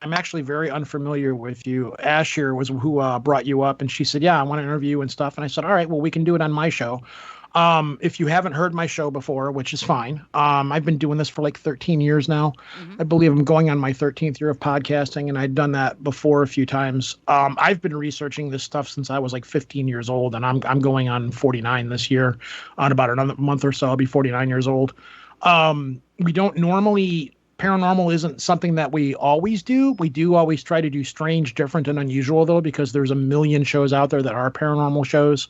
I'm actually very unfamiliar with you. Ash here was who brought you up, and she said, yeah, I want to interview you and stuff. And I said, all right, well, we can do it on my show. If you haven't heard my show before, which is fine, I've been doing this for like 13 years now. I believe I'm going on my 13th year of podcasting, and I'd done that before a few times. I've been researching this stuff since I was like 15 years old, and I'm going on 49 this year. On about another month or so, I'll be 49 years old. We don't normally... Paranormal isn't something that we always do. We do always try to do strange, different, and unusual, though, because there's a million shows out there that are paranormal shows.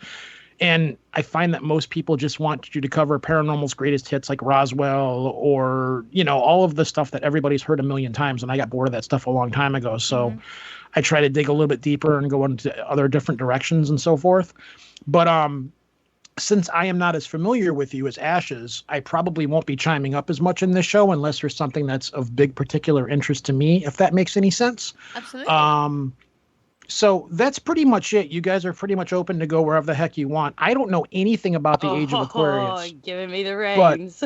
And I find that most people just want you to cover paranormal's greatest hits like Roswell or, all of the stuff that everybody's heard a million times. And I got bored of that stuff a long time ago. So I try to dig a little bit deeper and go into other different directions and so forth. But since I am not as familiar with you as Ash is, I probably won't be chiming up as much in this show unless there's something that's of big particular interest to me, if that makes any sense. Absolutely. So that's pretty much it. You guys are pretty much open to go wherever the heck you want. I don't know anything about the Age of Aquarius. Giving me the reins.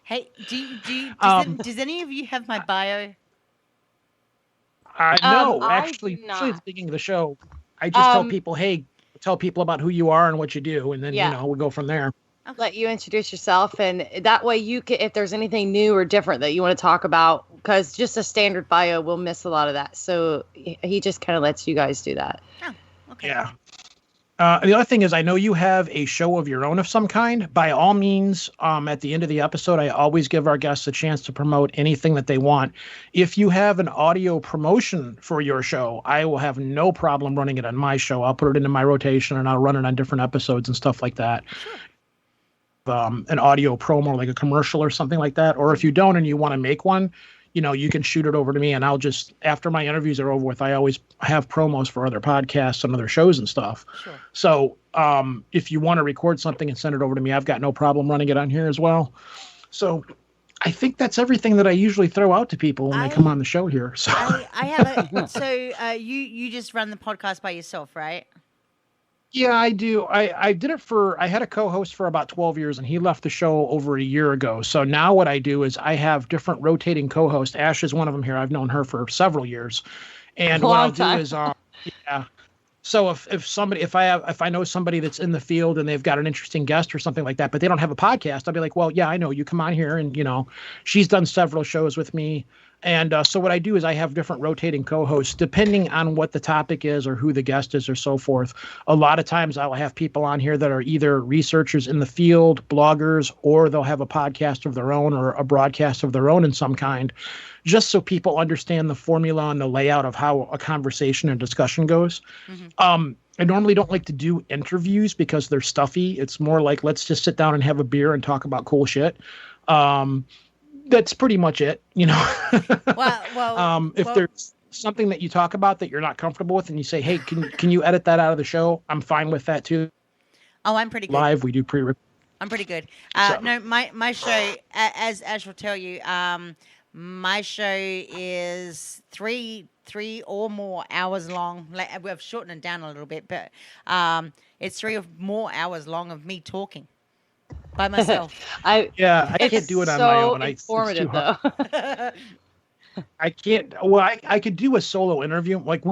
Hey, does any of you have my bio? No, actually, at the beginning of the show, I just tell people, hey, tell people about who you are and what you do, and then we go from there. Let you introduce yourself, and that way you can, if there's anything new or different that you want to talk about, because just a standard bio will miss a lot of that. So he just kind of lets you guys do that. Oh, okay. Yeah. The other thing is, I know you have a show of your own of some kind. By all means, at the end of the episode, I always give our guests a chance to promote anything that they want. If you have an audio promotion for your show, I will have no problem running it on my show. I'll put it into my rotation, and I'll run it on different episodes and stuff like that. Sure. An audio promo, like a commercial or something like that. Or if you don't and you want to make one, you can shoot it over to me, and I'll just, after my interviews are over with, I always have promos for other podcasts and other shows and stuff. Sure. So if you want to record something and send it over to me, I've got no problem running it on here as well. So I think that's everything that I usually throw out to people when they come on the show here. So I have so you just run the podcast by yourself, right? Yeah, I do. I did it I had a co-host for about 12 years, and he left the show over a year ago. So now what I do is I have different rotating co-hosts. Ash is one of them here. I've known her for several years. And what I'll do is, so if I know somebody that's in the field and they've got an interesting guest or something like that, but they don't have a podcast, I'll be like, well, yeah, I know you, come on here. And, she's done several shows with me. And so what I do is I have different rotating co-hosts depending on what the topic is or who the guest is or so forth. A lot of times I'll have people on here that are either researchers in the field, bloggers, or they'll have a podcast of their own or a broadcast of their own in some kind, just so people understand the formula and the layout of how a conversation and discussion goes. I normally don't like to do interviews because they're stuffy. It's more like, let's just sit down and have a beer and talk about cool shit. That's pretty much it, If there's something that you talk about that you're not comfortable with and you say, hey, can you edit that out of the show? I'm fine with that too. Oh, I'm pretty good. Live, we do pre-record. I'm pretty good. No, my show, as Ash will tell you, my show is three or more hours long. Like, we've shortened it down a little bit, but it's 3 or more hours long of me talking. By myself. I can't do it on my own. It's informative, though. I can't. Well, I could do a solo interview. Like,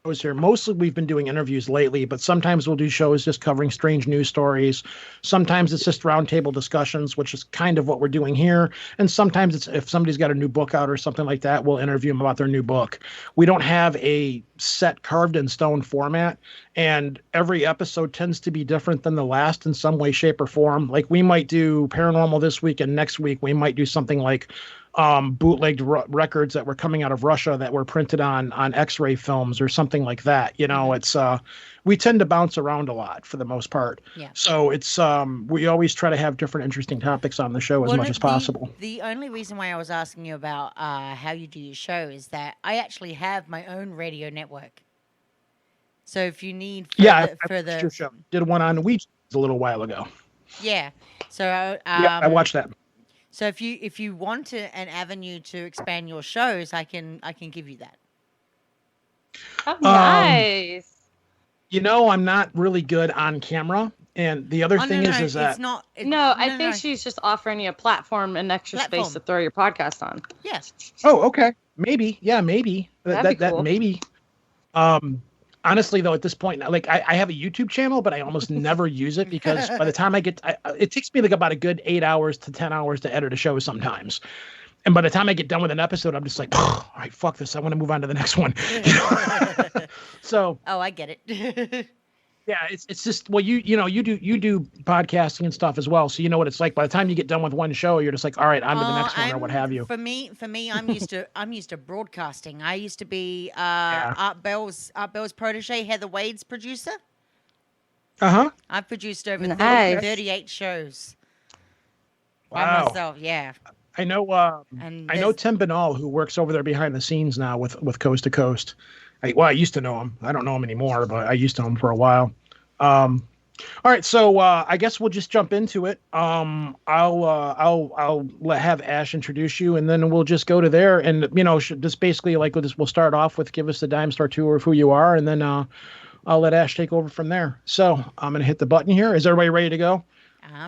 shows here. Mostly we've been doing interviews lately, but sometimes we'll do shows just covering strange news stories. Sometimes it's just roundtable discussions, which is kind of what we're doing here. And sometimes it's if somebody's got a new book out or something like that, we'll interview them about their new book. We don't have a set carved in stone format, and every episode tends to be different than the last in some way, shape, or form. Like, we might do paranormal this week, and next week we might do something like bootlegged records that were coming out of Russia that were printed on X-ray films or something like that. It's we tend to bounce around a lot for the most part. Yeah. So it's we always try to have different interesting topics on the show as much as possible. The only reason why I was asking you about how you do your show is that I actually have my own radio network. So if you need further your show. Did one on Ouija a little while ago. Yeah. So I watched that. So if you want an avenue to expand your shows, I can give you that. Oh, nice. I'm not really good on camera, and the other thing is that I think she's just offering you a platform and extra space to throw your podcast on. Yes. Oh, okay. Maybe, yeah, maybe That'd be that cool. maybe. Honestly, though, at this point, like I have a YouTube channel, but I almost never use it because by the time it takes me like about a good 8 hours to 10 hours to edit a show sometimes. And by the time I get done with an episode, I'm just like, all right, fuck this. I want to move on to the next one. So, oh, I get it. yeah, it's just, well, you do podcasting and stuff as well, so you know what it's like. By the time you get done with one show, you're just like, all right, on to the next one or what have you. For me, I'm used to broadcasting. I used to be Yeah. Art Bell's protege, Heather Wade's producer. Uh-huh. I've produced over Nice. 38 shows by Wow. myself. Yeah. I know And I know Tim Banal, who works over there behind the scenes now with Coast to Coast. I used to know him. I don't know him anymore, but I used to know him for a while. All right, so I guess we'll just jump into it. I'll have Ash introduce you, and then we'll just go to there, and just basically like we'll start off with give us the Dime Star tour of who you are, and then I'll let Ash take over from there. So I'm gonna hit the button here. Is everybody ready to go?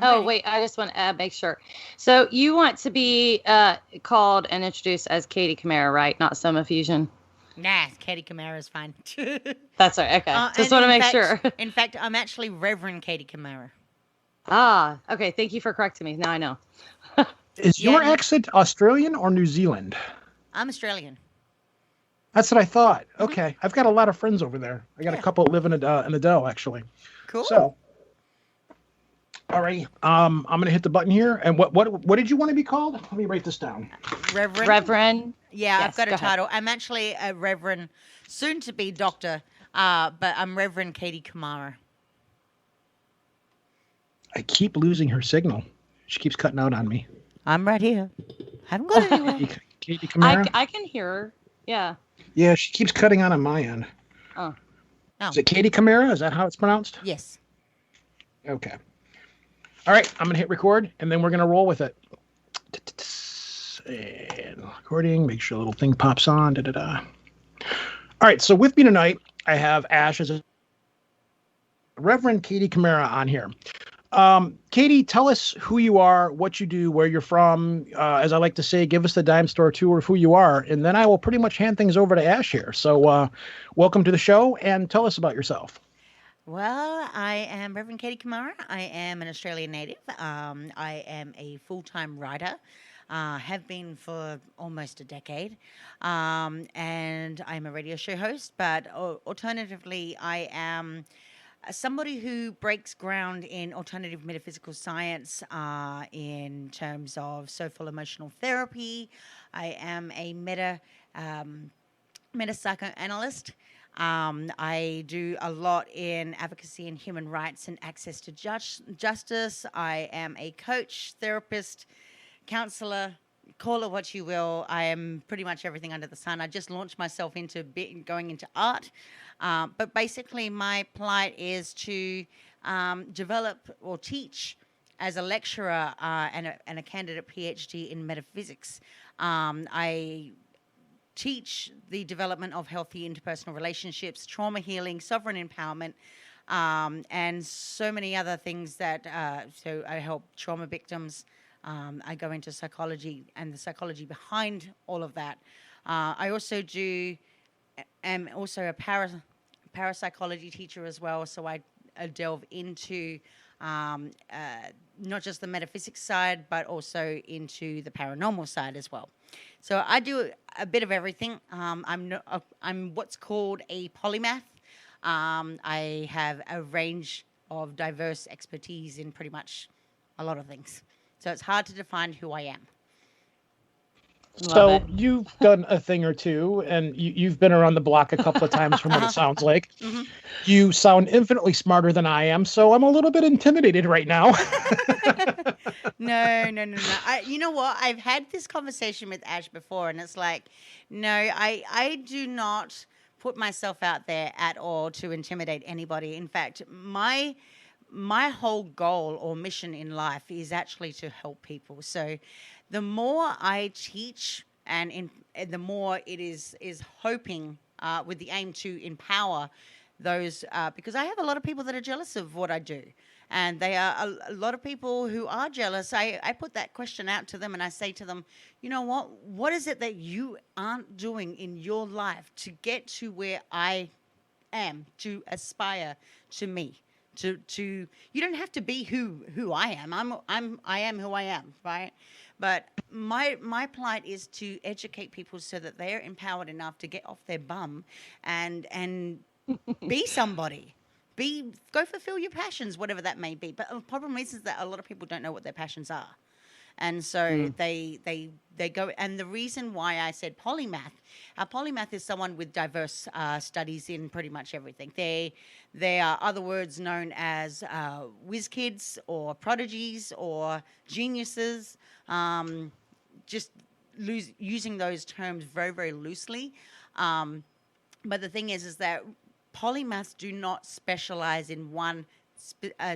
Oh, wait, I just want to make sure. So you want to be called and introduced as Katie Kamara, right? Not somafusion. Nah, Katie Kamara is fine. That's right. Okay. Just want to make sure. In fact, I'm actually Reverend Katie Kamara. Ah, okay. Thank you for correcting me. Now I know. Is your accent Australian or New Zealand? I'm Australian. That's what I thought. Okay, I've got a lot of friends over there. I got a couple that live in Adele, actually. Cool. So, all right, I'm gonna hit the button here. And what did you want to be called? Let me write this down. Reverend. Yeah, Yes, I've got go a ahead. title. I'm actually a Reverend, soon to be Doctor, but I'm Reverend Katie Kamara. I keep losing her signal. She keeps cutting out on me. I'm right here. Haven't got anywhere. Katie Kamara? I can hear her. Yeah. Yeah, she keeps cutting out on my end. Oh. Is it Katie Kamara? Is that how it's pronounced? Yes. Okay. All right, I'm going to hit record, and then we're going to roll with it. And recording, make sure the little thing pops on. Da-da-da. All right, so with me tonight, I have Ash as a Reverend Katie Kamara on here. Katie, tell us who you are, what you do, where you're from. As I like to say, give us the Dime Store tour of who you are, and then I will pretty much hand things over to Ash here. So welcome to the show, and tell us about yourself. Well, I am Reverend Katie Kamara. I am an Australian native. I am a full-time writer. Have been for almost a decade. And I'm a radio show host, but alternatively, I am somebody who breaks ground in alternative metaphysical science in terms of social emotional therapy. I am a meta-psychoanalyst. I do a lot in advocacy and human rights and access to justice. I am a coach, therapist, counselor, call it what you will. I am pretty much everything under the sun. I just launched myself into going into art. But basically, my plight is to develop or teach as a lecturer and a candidate PhD in metaphysics. I teach the development of healthy interpersonal relationships, trauma healing, sovereign empowerment, and so many other things that, so I help trauma victims. I go into psychology and the psychology behind all of that. I also am also a parapsychology teacher as well, so I delve into not just the metaphysics side, but also into the paranormal side as well. So I do a bit of everything. I'm what's called a polymath. I have a range of diverse expertise in pretty much a lot of things. So it's hard to define who I am. So you've done a thing or two, and you've been around the block a couple of times from what it sounds like. Mm-hmm. You sound infinitely smarter than I am, so I'm a little bit intimidated right now. No. You know what? I've had this conversation with Ash before, and it's like, no, I do not put myself out there at all to intimidate anybody. In fact, my whole goal or mission in life is actually to help people. So the more I teach and the more it is hoping with the aim to empower those, because I have a lot of people that are jealous of what I do. And they are a lot of people who are jealous. I put that question out to them and I say to them, you know what is it that you aren't doing in your life to get to where I am, to aspire to me? To you don't have to be who I am. I am who I am, right? But my plight is to educate people so that they're empowered enough to get off their bum and be somebody. Go fulfill your passions, whatever that may be. But the problem is that a lot of people don't know what their passions are. And so they go, and the reason why I said polymath, a polymath is someone with diverse studies in pretty much everything. They are other words known as whiz kids or prodigies or geniuses, just using those terms very, very loosely. But the thing is that polymaths do not specialize in one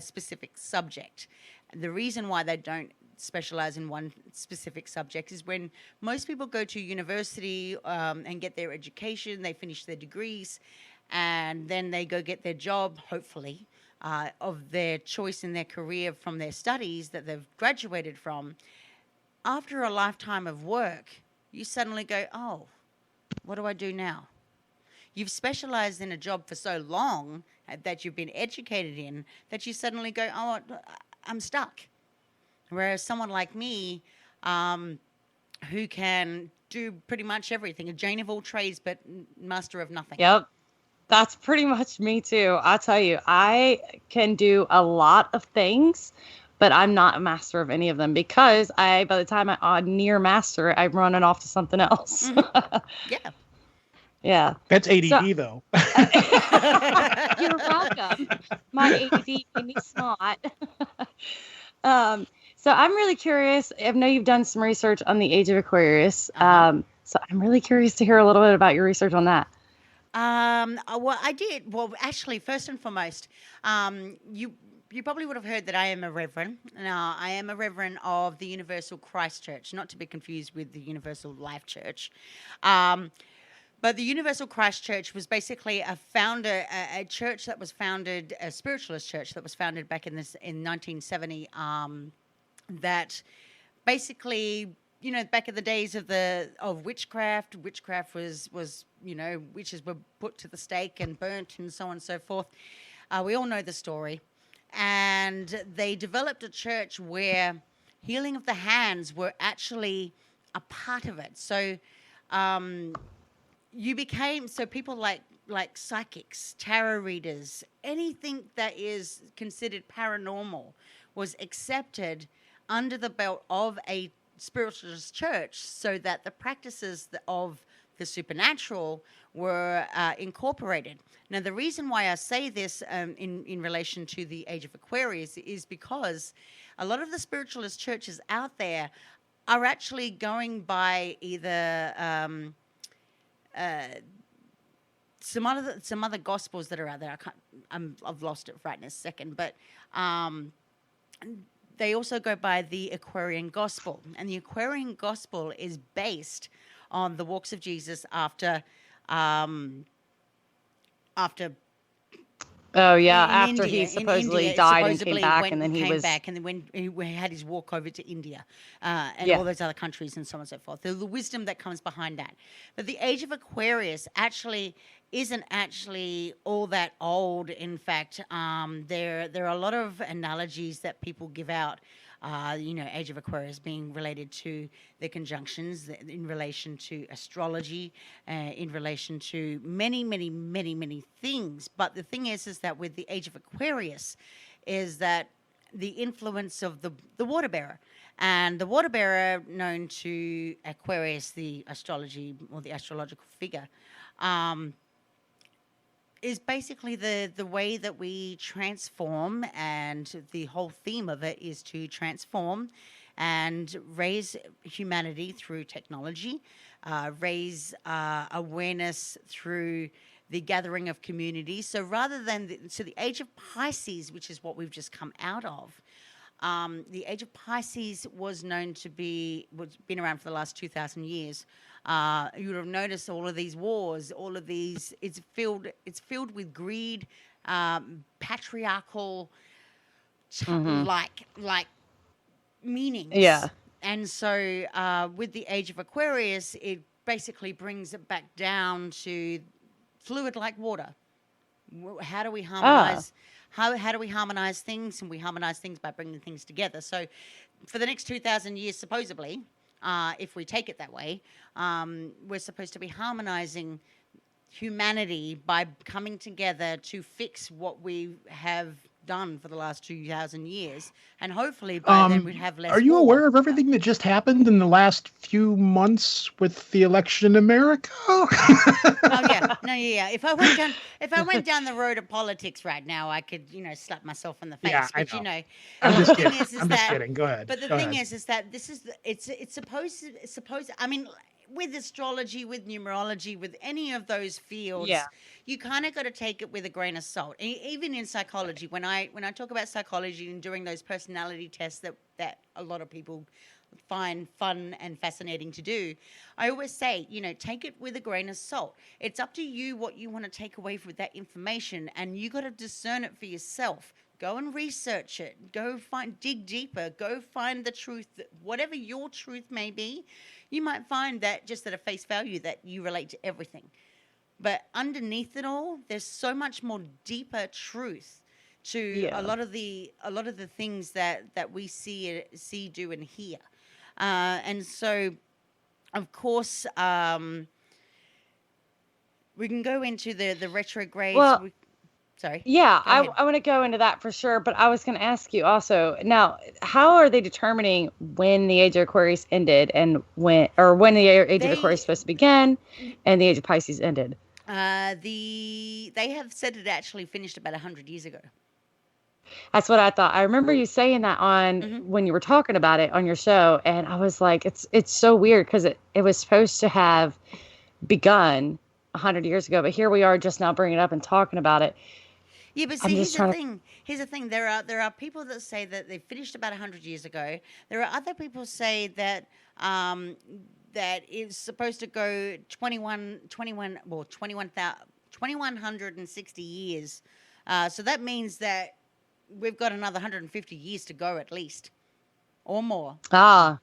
specific subject. The reason why they don't specialize in one specific subject is when most people go to university and get their education, they finish their degrees, and then they go get their job, hopefully, of their choice in their career from their studies that they've graduated from. After a lifetime of work, you suddenly go, oh, what do I do now? You've specialized in a job for so long that you've been educated in that you suddenly go, oh, I'm stuck. Whereas someone like me, who can do pretty much everything, a Jane of all trades, but master of nothing. Yep. That's pretty much me too. I'll tell you, I can do a lot of things, but I'm not a master of any of them because by the time I'm near master, I'm running off to something else. Mm-hmm. Yeah. Yeah. That's ADD, though. You're welcome. My ADD made me smart. So I'm really curious. I know you've done some research on the Age of Aquarius. So I'm really curious to hear a little bit about your research on that. Well, I did. Well, actually, first and foremost, you probably would have heard that I am a Reverend. Now, I am a Reverend of the Universal Christ Church, not to be confused with the Universal Life Church. But the Universal Christ Church was basically a church that was founded, a spiritualist church that was founded back in 1970. That basically, back in the days of witchcraft was witches were put to the stake and burnt and so on and so forth. We all know the story. And they developed a church where healing of the hands were actually a part of it. So people like psychics, tarot readers, anything that is considered paranormal was accepted under the belt of a spiritualist church so that the practices of the supernatural were incorporated. Now, the reason why I say this in relation to the Age of Aquarius is because a lot of the spiritualist churches out there are actually going by either some other gospels that are out there. I've lost it right in a second, but they also go by the Aquarian Gospel, and the Aquarian Gospel is based on the walks of Jesus after after he supposedly died and came back, and then he was back, and then when he had his walk over to India and all those other countries and so on and so forth. The wisdom that comes behind that. But the Age of Aquarius actually isn't actually all that old. In fact, there are a lot of analogies that people give out. Age of Aquarius being related to the conjunctions in relation to astrology, in relation to many, many, many, many things. But the thing is that with the Age of Aquarius is that the influence of the water bearer. And the water bearer, known to Aquarius, the astrology or the astrological figure, is basically the way that we transform, and the whole theme of it is to transform and raise humanity through technology, raise awareness through the gathering of communities. So rather than the Age of Pisces, which is what we've just come out of, the Age of Pisces was known to been around for the last 2,000 years. You would have noticed all of these wars, all of these. It's filled with greed, patriarchal, like meanings. Yeah. And so with the Age of Aquarius, it basically brings it back down to fluid like water. How do we harmonize? How do we harmonize things? And we harmonize things by bringing things together. So for the next 2,000 years, supposedly, if we take it that way, we're supposed to be harmonizing humanity by coming together to fix what we have done for the last 2,000 years, and hopefully by then we'd have less. Are you war. aware of everything that just happened in the last few months with the election in America? Oh yeah, no, yeah. If I went down the road of politics right now, I could, slap myself in the face. Yeah, but I know. I'm just kidding. I'm just kidding. Go ahead. But the thing is that this is it's supposed. I mean, with astrology, with numerology, with any of those fields, you kind of got to take it with a grain of salt. Even in psychology, when I talk about psychology and doing those personality tests that a lot of people find fun and fascinating to do, I always say, take it with a grain of salt. It's up to you what you want to take away with that information, and you got to discern it for yourself. Go and research it. Go dig deeper. Go find the truth. Whatever your truth may be, you might find that just at a face value that you relate to everything. But underneath it all, there's so much more deeper truth to a lot of the things that we see, do, and hear. And so, of course, we can go into the retrogrades. Well, sorry. Yeah, I want to go into that for sure. But I was going to ask you also, now, how are they determining when the Age of Aquarius ended and when the Age of Aquarius is supposed to begin and the Age of Pisces ended? They have said it actually finished about 100 years ago. That's what I thought. I remember you saying that when you were talking about it on your show, and I was like, it's so weird because it was supposed to have begun 100 years ago, but here we are just now bringing it up and talking about it. Yeah, but see, here's the thing. Here's the thing. There are people that say that they finished about 100 years ago. There are other people say that that it's supposed to go 2,160 years. So that means that we've got another 150 years to go at least, or more. Ah,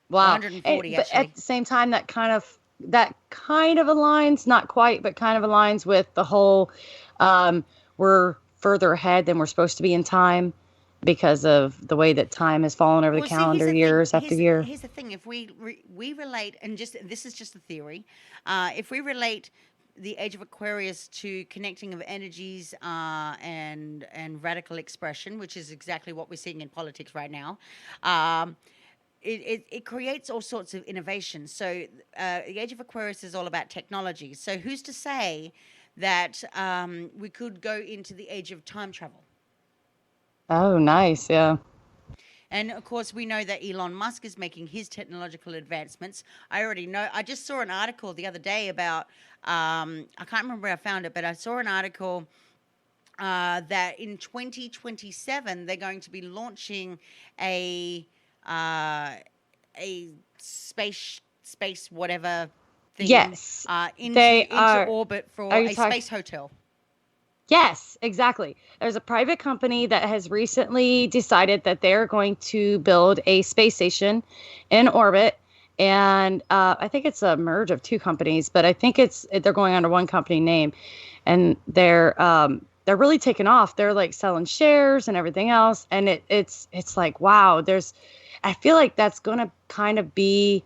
wow. 140 but actually. At the same time, that kind of aligns, not quite, but kind of aligns with the whole we're further ahead than we're supposed to be in time because of the way that time has fallen over the calendar years after year. Here's the thing. If we relate, and this is just a theory, if we relate the Age of Aquarius to connecting of energies and radical expression, which is exactly what we're seeing in politics right now, it creates all sorts of innovation. So the Age of Aquarius is all about technology. So who's to say that we could go into the age of time travel? Oh, nice. Yeah. And of course, we know that Elon Musk is making his technological advancements. I already know. I just saw an article the other day about, I can't remember where I found it, but I saw an article that in 2027, they're going to be launching a space whatever thing. Yes. Into orbit for a space hotel. Yes, exactly. There's a private company that has recently decided that they're going to build a space station in orbit. And I think it's a merge of two companies, but I think they're going under one company name. And they're really taking off. They're like selling shares and everything else. And it's like, wow, I feel like that's going to kind of be,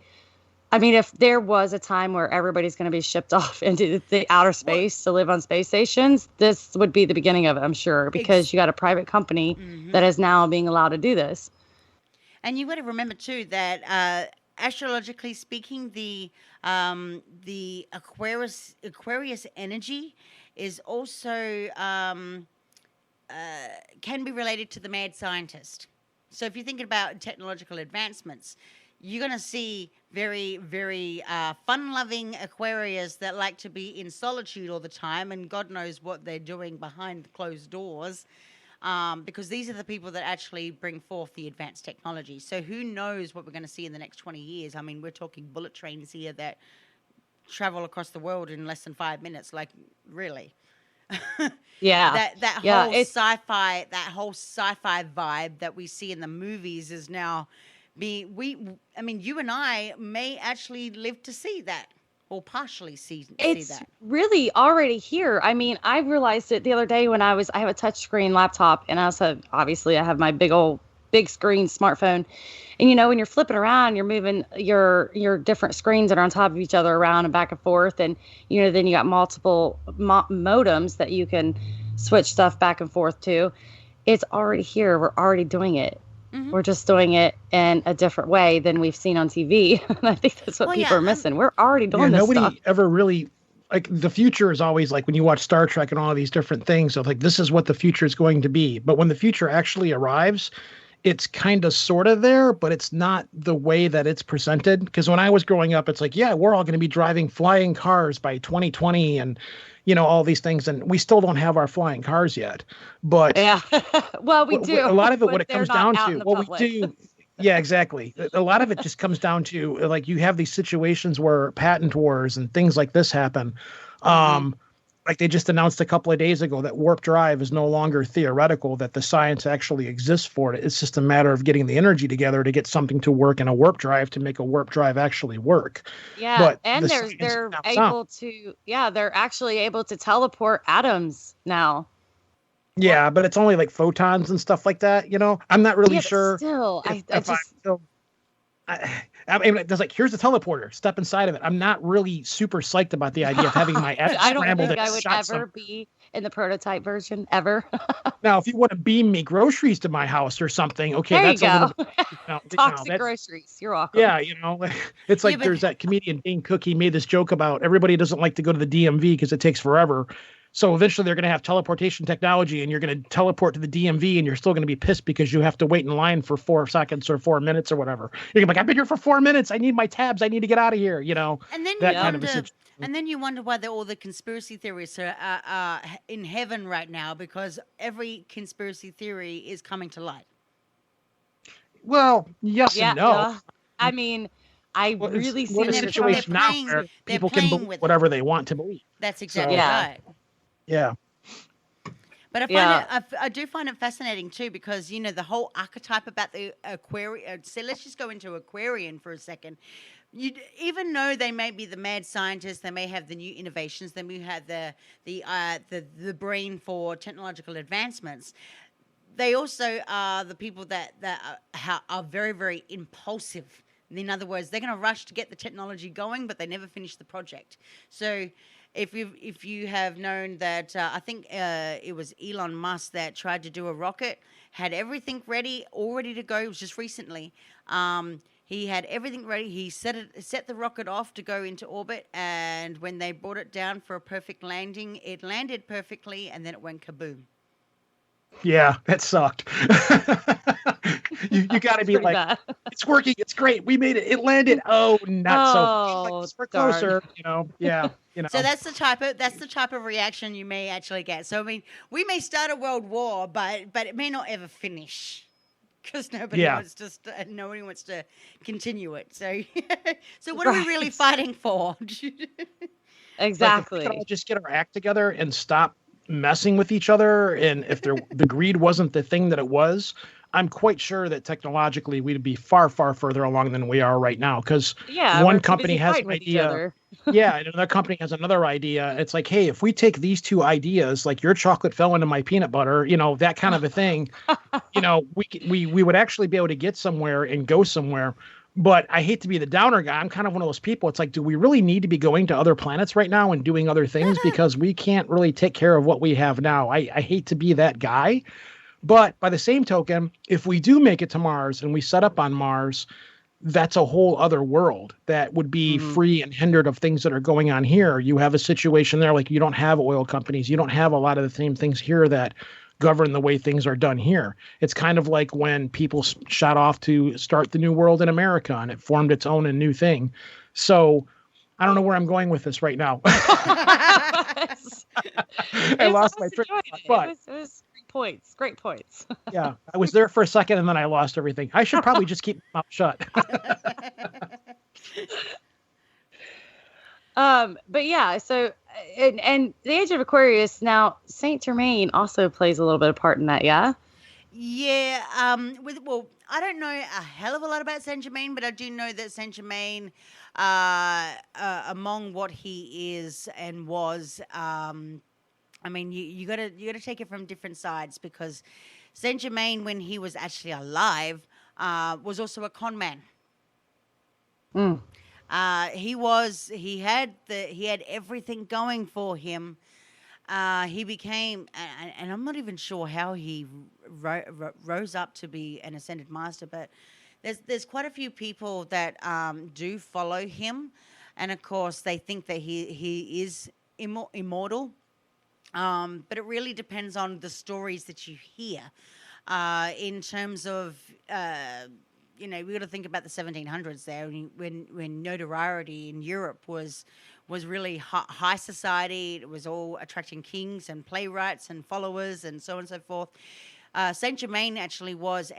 I mean, if there was a time where everybody's going to be shipped off into the outer space to live on space stations, this would be the beginning of it, I'm sure, because you got a private company that is now being allowed to do this. And you got to remember too that astrologically speaking, the Aquarius energy is also can be related to the mad scientist. So if you're thinking about technological advancements, you're going to see very, very fun-loving Aquarius that like to be in solitude all the time, and God knows what they're doing behind closed doors, because these are the people that actually bring forth the advanced technology. So who knows what we're going to see in the next 20 years? I mean, we're talking bullet trains here that travel across the world in less than 5 minutes, like, really. Yeah. that Yeah, whole it's sci-fi vibe that we see in the movies is now I mean, you and I may actually live to see that, or partially see it's that. really already here. I mean, I realized it the other day when I have a touchscreen laptop, and obviously I have my big screen smartphone. And when you're flipping around, you're moving your different screens that are on top of each other around and back and forth, and then you got multiple modems that you can switch stuff back and forth to. It's already here. We're already doing it. Mm-hmm. We're just doing it in a different way than we've seen on TV. And I think that's what people are missing. We're already doing this stuff. Nobody ever really, like, the future is always like when you watch Star Trek and all of these different things of like, this is what the future is going to be. But when the future actually arrives, it's kind of sort of there, but it's not the way that it's presented. Because when I was growing up, it's like, yeah, we're all going to be driving flying cars by 2020 and, all these things. And we still don't have our flying cars yet. But yeah, well, we do. A lot of it, what it comes down to, we do. Yeah, exactly. A lot of it just comes down to, like, you have these situations where patent wars and things like this happen. Like they just announced a couple of days ago that warp drive is no longer theoretical, that the science actually exists for it. It's just a matter of getting the energy together to get something to work in a warp drive to make a warp drive actually work. Yeah, but and they're actually able to teleport atoms now. Yeah, but it's only like photons and stuff like that, I'm not really sure. Still, I mean, it's like, here's the teleporter, step inside of it. I'm not really super psyched about the idea of having my atom scrambled. I don't think I would ever be in the prototype version ever. Now, if you want to beam me groceries to my house or something, okay, there that's you a go. little Toxic groceries. You're welcome. Yeah, it's like there's that comedian Dane Cook. He made this joke about everybody doesn't like to go to the DMV because it takes forever. So eventually they're going to have teleportation technology and you're going to teleport to the DMV and you're still going to be pissed because you have to wait in line for 4 seconds or 4 minutes or whatever. You're going to be like, I've been here for 4 minutes. I need my tabs. I need to get out of here. And then you wonder why all the conspiracy theorists are in heaven right now, because every conspiracy theory is coming to light. Well, yes and no. I mean, really see a situation now where people can believe whatever they want to believe. That's exactly right. Yeah. But I do find it fascinating too, because the whole archetype about the Aquarian. So let's just go into Aquarian for a second. Even though they may be the mad scientists, they may have the new innovations, they may have the brain for technological advancements. They also are the people that are very, very impulsive. In other words, they're going to rush to get the technology going, but they never finish the project. So if you have known that, I think it was Elon Musk that tried to do a rocket, had everything ready, all ready to go. It was just recently. He had everything ready. He set the rocket off to go into orbit, and when they brought it down for a perfect landing, it landed perfectly, and then it went kaboom. Yeah, that sucked. you got to be like, bad. It's working. It's great. We made it. It landed. Oh, not so. Like, we're closer. Yeah. So that's the type of reaction you may actually get. So I mean, we may start a world war, but it may not ever finish, because nobody wants to continue it. So what are we really fighting for? Exactly. Like, if we could all just get our act together and stop messing with each other, and if the greed wasn't the thing that it was, I'm quite sure that technologically we'd be far, far further along than we are right now. Because one company has an idea, and another company has another idea. It's like, hey, if we take these two ideas, like your chocolate fell into my peanut butter, that kind of a thing, we would actually be able to get somewhere and go somewhere. But I hate to be the downer guy. I'm kind of one of those people. It's like, do we really need to be going to other planets right now and doing other things because we can't really take care of what we have now? I hate to be that guy. But by the same token, if we do make it to Mars and we set up on Mars, that's a whole other world that would be free and hindered of things that are going on here. You have a situation there, like you don't have oil companies. You don't have a lot of the same things here that govern the way things are done here. It's kind of like when people shot off to start the new world in America and it formed its own and new thing. So I don't know where I'm going with this right now. I lost my train of thought. It was great points. Yeah, I was there for a second and then I lost everything. I should probably just keep my mouth shut. But yeah, so and the Age of Aquarius. Now, Saint Germain also plays a little bit of part in that. Yeah. Yeah, I don't know a hell of a lot about Saint Germain, but I do know that Saint Germain, among what he is and was, I mean, you gotta take it from different sides because Saint Germain, when he was actually alive, was also a con man. Mm. He had everything going for him. He became, and I'm not even sure how he rose up to be an ascended master, but there's quite a few people that do follow him, and of course they think that he is immortal. But it really depends on the stories that you hear. In terms of, we got to think about the 1700s there when notoriety in Europe was really high society. It was all attracting kings and playwrights and followers and so on and so forth. Saint Germain actually was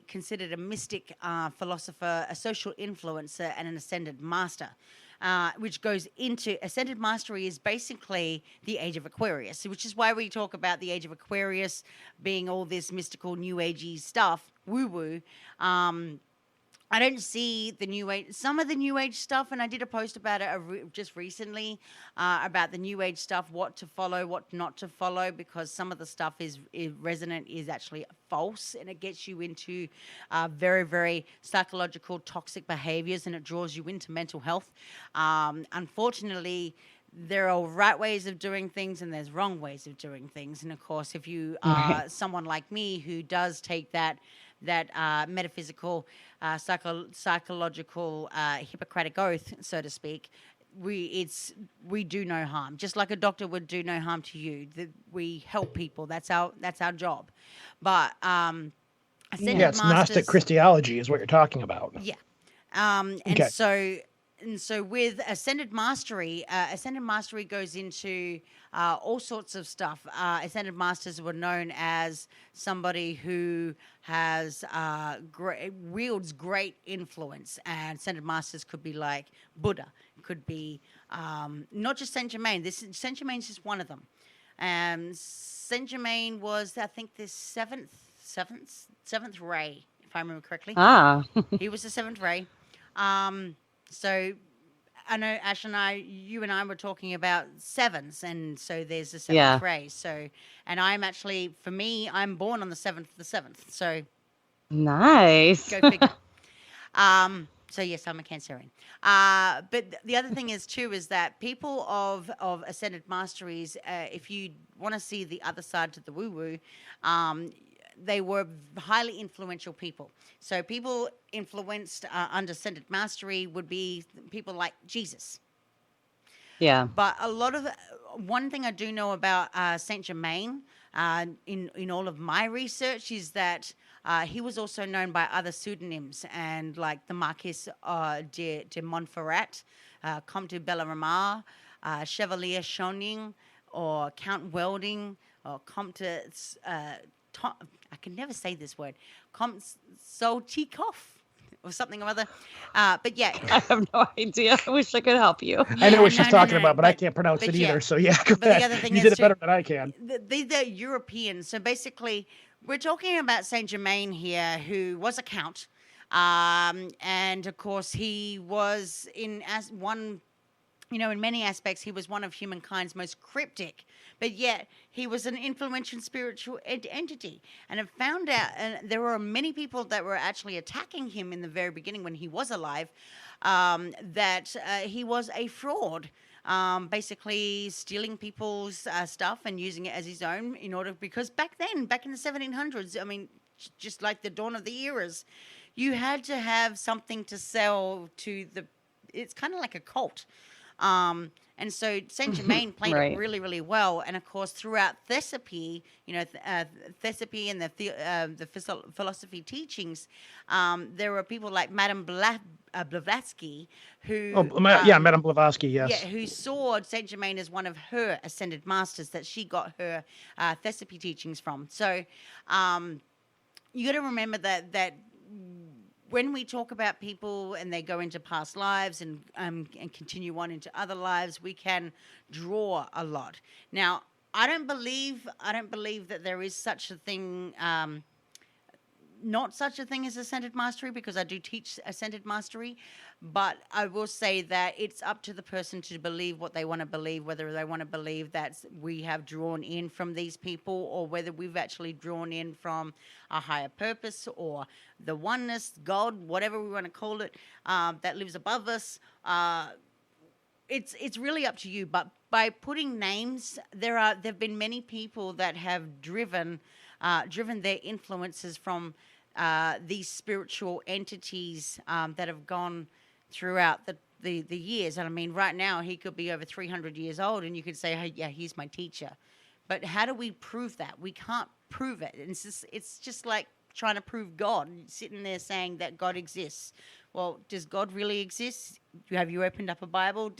considered a mystic philosopher, a social influencer, and an ascended master. Which goes into ascended mastery is basically the Age of Aquarius, which is why we talk about the Age of Aquarius being all this mystical New Agey stuff, woo woo. I don't see the new age, some of the new age stuff, and I did a post about it just recently about the new age stuff, what to follow, what not to follow, because some of the stuff is resonant, is actually false, and it gets you into very, very psychological, toxic behaviors, and it draws you into mental health. Unfortunately, there are right ways of doing things and there's wrong ways of doing things. And of course, if you are someone like me who does take that metaphysical, psychological, Hippocratic oath, so to speak, we do no harm. Just like a doctor would do no harm to you. We help people. That's our job. But ascended it's Gnostic Christology is what you're talking about. Yeah. Okay. And so with ascended mastery goes into all sorts of stuff. Ascended masters were known as somebody who has wields great influence. And ascended masters could be like Buddha, could be not just Saint Germain. Saint Germain's just one of them. Saint Germain was, I think, the seventh ray, if I remember correctly. He was the seventh ray. So I know Ash and you and I were talking about sevens, and so there's the seventh ray. So, and I'm actually, for me, I'm born on the 7th of the 7th. So nice. Go figure. So yes, I'm a Cancerian. But the other thing is too is that people of ascended masteries, if you want to see the other side to the woo woo, they were highly influential people. So people influenced under ascended mastery would be people like Jesus. Yeah. But one thing I do know about Saint Germain in all of my research is that he was also known by other pseudonyms, and like the Marquis de Montferrat, Comte de Bellarmine, Chevalier Schoning, or Count Welding, or Comte I can never say this word, Soltikov, or something or other. But yeah. I have no idea. I wish I could help you. I know what she's talking about, but I can't pronounce it either. So yeah, go ahead. The other thing you did it better than I can. These are Europeans. So basically, we're talking about Saint Germain here, who was a count. And of course, he was in many aspects, he was one of humankind's most cryptic, but yet he was an influential spiritual entity. And it found out, and there were many people that were actually attacking him in the very beginning when he was alive, that he was a fraud, basically stealing people's stuff and using it as his own because back in the 1700s, I mean, just like the dawn of the eras, you had to have something to sell to it's kind of like a cult. And so Saint Germain played it really, really well. And of course, throughout Thespiae, Thespiae and the philosophy teachings, there were people like Madame Blavatsky, who Madame Blavatsky, yes, who saw Saint Germain as one of her ascended masters that she got her Thespiae teachings from. So you got to remember that when we talk about people and they go into past lives and continue on into other lives, we can draw a lot. Now, I don't believe that there is such a thing. Not such a thing as ascended mastery, because I do teach ascended mastery, but I will say that it's up to the person to believe what they want to believe, whether they want to believe that we have drawn in from these people, or whether we've actually drawn in from a higher purpose, or the oneness, God, whatever we want to call it, that lives above us. It's really up to you. But by putting names, there've been many people that have driven their influences from these spiritual entities that have gone throughout the years. And I mean, right now he could be over 300 years old, and you could say, hey, yeah, he's my teacher. But how do we prove that? We can't prove it. And it's just like trying to prove God, sitting there saying that God exists. Well, does God really exist? Have you opened up a Bible?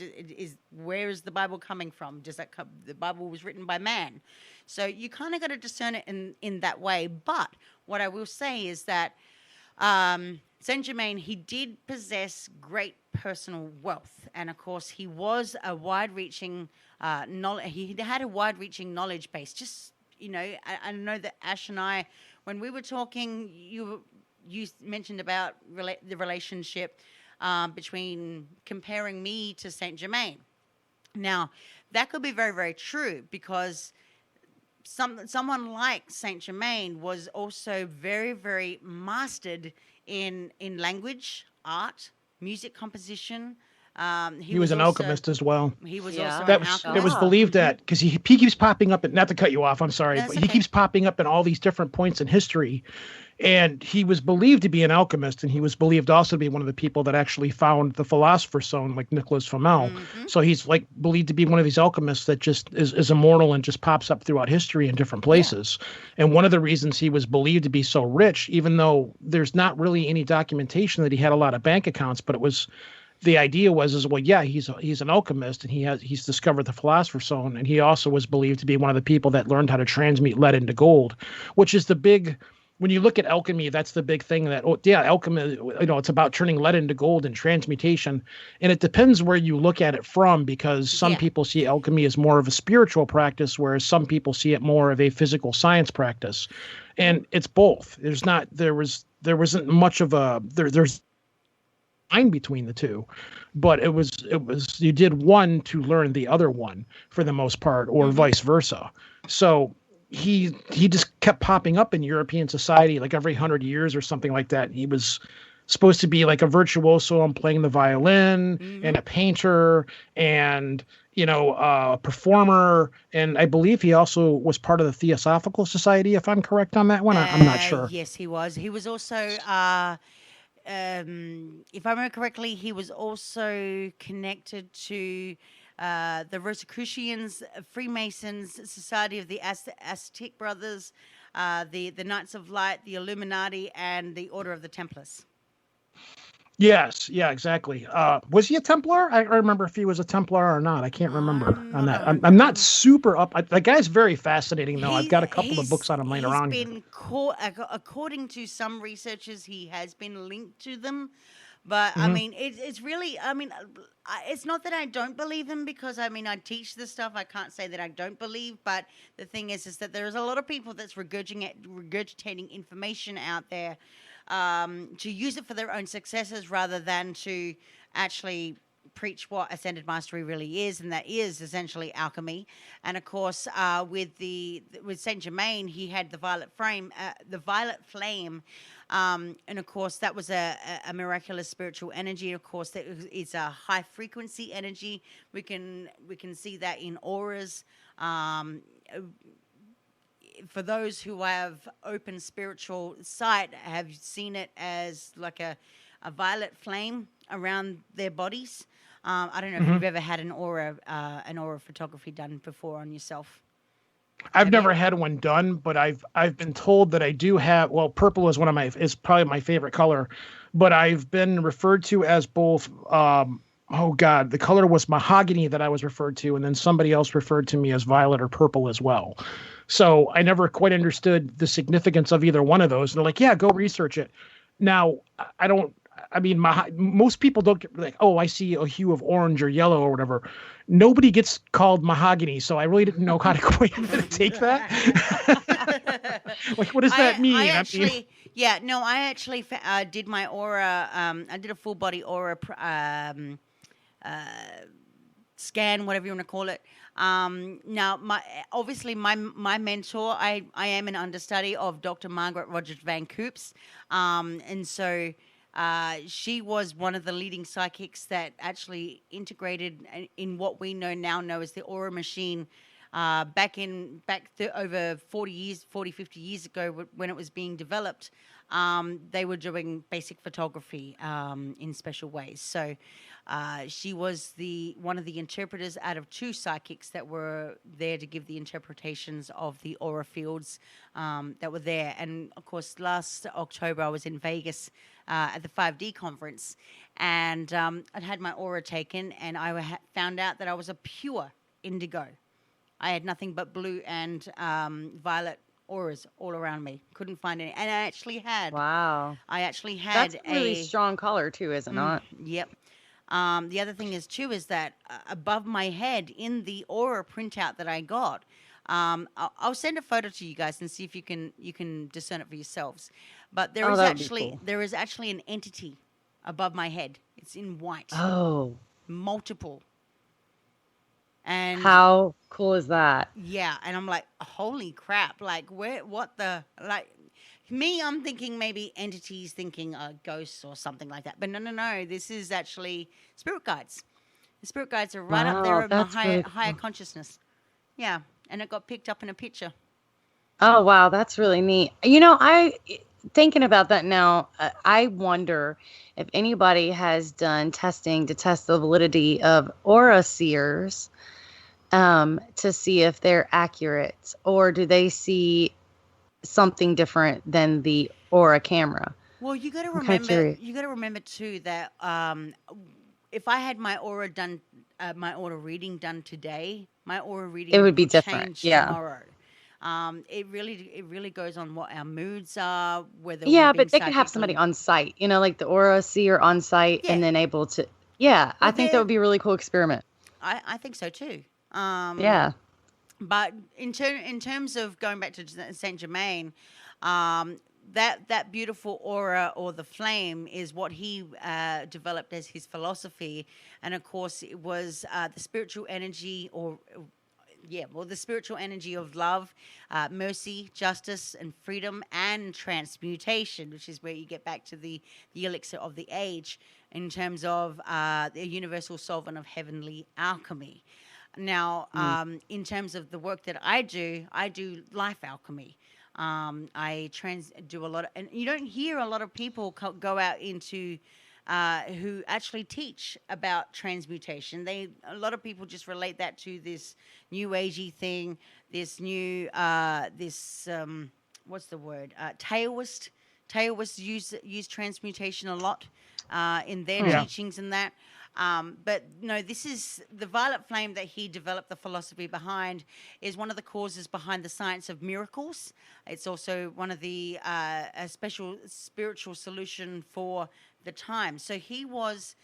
Where is the Bible coming from? The Bible was written by man. So you kind of got to discern it in that way. But what I will say is that Saint Germain, he did possess great personal wealth. And of course, he was a wide-reaching knowledge. He had a wide-reaching knowledge base. Just, I know that Ash and I, when we were talking, you mentioned about the relationship between comparing me to Saint Germain. Now, that could be very, very true, because someone like Saint Germain was also very, very mastered in language, art, music composition. He was an alchemist as well. He was also an alchemist. It was believed that, because he keeps popping up, not to cut you off, I'm sorry, but he keeps popping up in all these different points in history. And he was believed to be an alchemist, and he was believed also to be one of the people that actually found the Philosopher's Stone, like Nicholas Flamel. Mm-hmm. So he's like believed to be one of these alchemists that just is immortal and just pops up throughout history in different places. Yeah. And one of the reasons he was believed to be so rich, even though there's not really any documentation that he had a lot of bank accounts, but the idea was well, yeah, he's an alchemist, and he's discovered the Philosopher's Stone, and he also was believed to be one of the people that learned how to transmute lead into gold, which is the big. When you look at alchemy, that's the big thing that, alchemy, it's about turning lead into gold and transmutation. And it depends where you look at it from, because some people see alchemy as more of a spiritual practice, whereas some people see it more of a physical science practice. And it's both. There wasn't much of there's line between the two, but it was you did one to learn the other one for the most part, or vice versa. So he just kept popping up in European society like every 100 years or something like that. He was supposed to be like a virtuoso on playing the violin, and a painter, and a performer. And I believe he also was part of the Theosophical Society, if I'm correct on that one. I'm not sure. Yes, he was. He was also, if I remember correctly, he was also connected to the Rosicrucians, Freemasons, Society of the Aztec Brothers, the Knights of Light, the Illuminati, and the Order of the Templars. Yes, yeah, exactly. Was he a Templar? I remember if he was a Templar or not. I can't remember on that. I'm not super up. That guy's very fascinating, though. I've got a couple of books on him laying around. According to some researchers, he has been linked to them. But, I mean, it's really, it's not that I don't believe them, because, I teach this stuff. I can't say that I don't believe. But the thing is that there's a lot of people that's regurgitating information out there to use it for their own successes, rather than to actually preach what ascended mastery really is, and that is essentially alchemy. And of course, with Saint Germain, he had the violet flame, and of course that was a miraculous spiritual energy. Of course, that is a high frequency energy. We can see that in auras. For those who have open spiritual sight, have seen it as like a violet flame around their bodies. I don't know if you've ever had an aura photography done before on yourself. I've never had one done, but I've been told that I do have. Well, purple is is probably my favorite color, but I've been referred to as both. The color was mahogany that I was referred to, and then somebody else referred to me as violet or purple as well. So I never quite understood the significance of either one of those. And they're like, yeah, go research it. Now, I don't. I mean, most people don't get like, oh, I see a hue of orange or yellow or whatever. Nobody gets called mahogany, so I really didn't know how to take that. Like, what does that I mean? I mean, actually, yeah, no, I actually did my aura. I did a full body aura scan, whatever you want to call it. Now, obviously my mentor, I am an understudy of Dr. Margaret Rogers Van Coops, and so she was one of the leading psychics that actually integrated in what we know as the aura machine. Over 50 years ago, when it was being developed, they were doing basic photography in special ways. So she was one of the interpreters out of two psychics that were there to give the interpretations of the aura fields that were there. And of course, last October I was in Vegas at the 5D conference, and I'd had my aura taken, and I found out that I was a pure indigo. I had nothing but blue and violet auras all around me. Couldn't find any. And Wow. I actually That's had a really strong color too, is it not? Yep. The other thing is too is that above my head in the aura printout that I got, I'll send a photo to you guys and see if you can discern it for yourselves. But Oh, that would be cool. there is actually an entity above my head. It's in white. Oh, Multiple. And how cool is that? yeah, and I'm like, holy crap! Like, what the, like, me? I'm thinking maybe entities, thinking ghosts or something like that. But no. This is actually spirit guides. The spirit guides are right up there Wow, in my that's really higher cool. consciousness. Yeah, and it got picked up in a picture. Oh, wow, that's really neat. I thinking about that now, I wonder if anybody has done testing to test the validity of aura seers, to see if they're accurate, or do they see something different than the aura camera? Well, you got to I'm kind of remember. curious. You got to remember too that if I had my aura done, my aura reading done today, my aura It reading would be could different. change Yeah. tomorrow. It really goes on what our moods are, whether we're Yeah, being but they could have somebody psychically. on site, like the aura seer on site and Yeah. then able to, yeah, I Well, think that would be a really cool experiment. I think so too. Yeah. But in terms of going back to Saint Germain, um, that beautiful aura or the flame is what he developed as his philosophy, and of course it was the spiritual energy or. Yeah, well, the spiritual energy of love, mercy, justice, and freedom, and transmutation, which is where you get back to the elixir of the age in terms of the universal solvent of heavenly alchemy. Now, Mm. in terms of the work that I do life alchemy. Do a lot of, and you don't hear a lot of people go out into who actually teach about transmutation. A lot of people just relate that to this new agey thing, this new what's the word? Taoist. Taoists use transmutation a lot in their yeah. teachings and that. But no, this is the violet flame that he developed the philosophy behind is one of the causes behind the science of miracles. It's also one of the a special spiritual solution for the time. So he was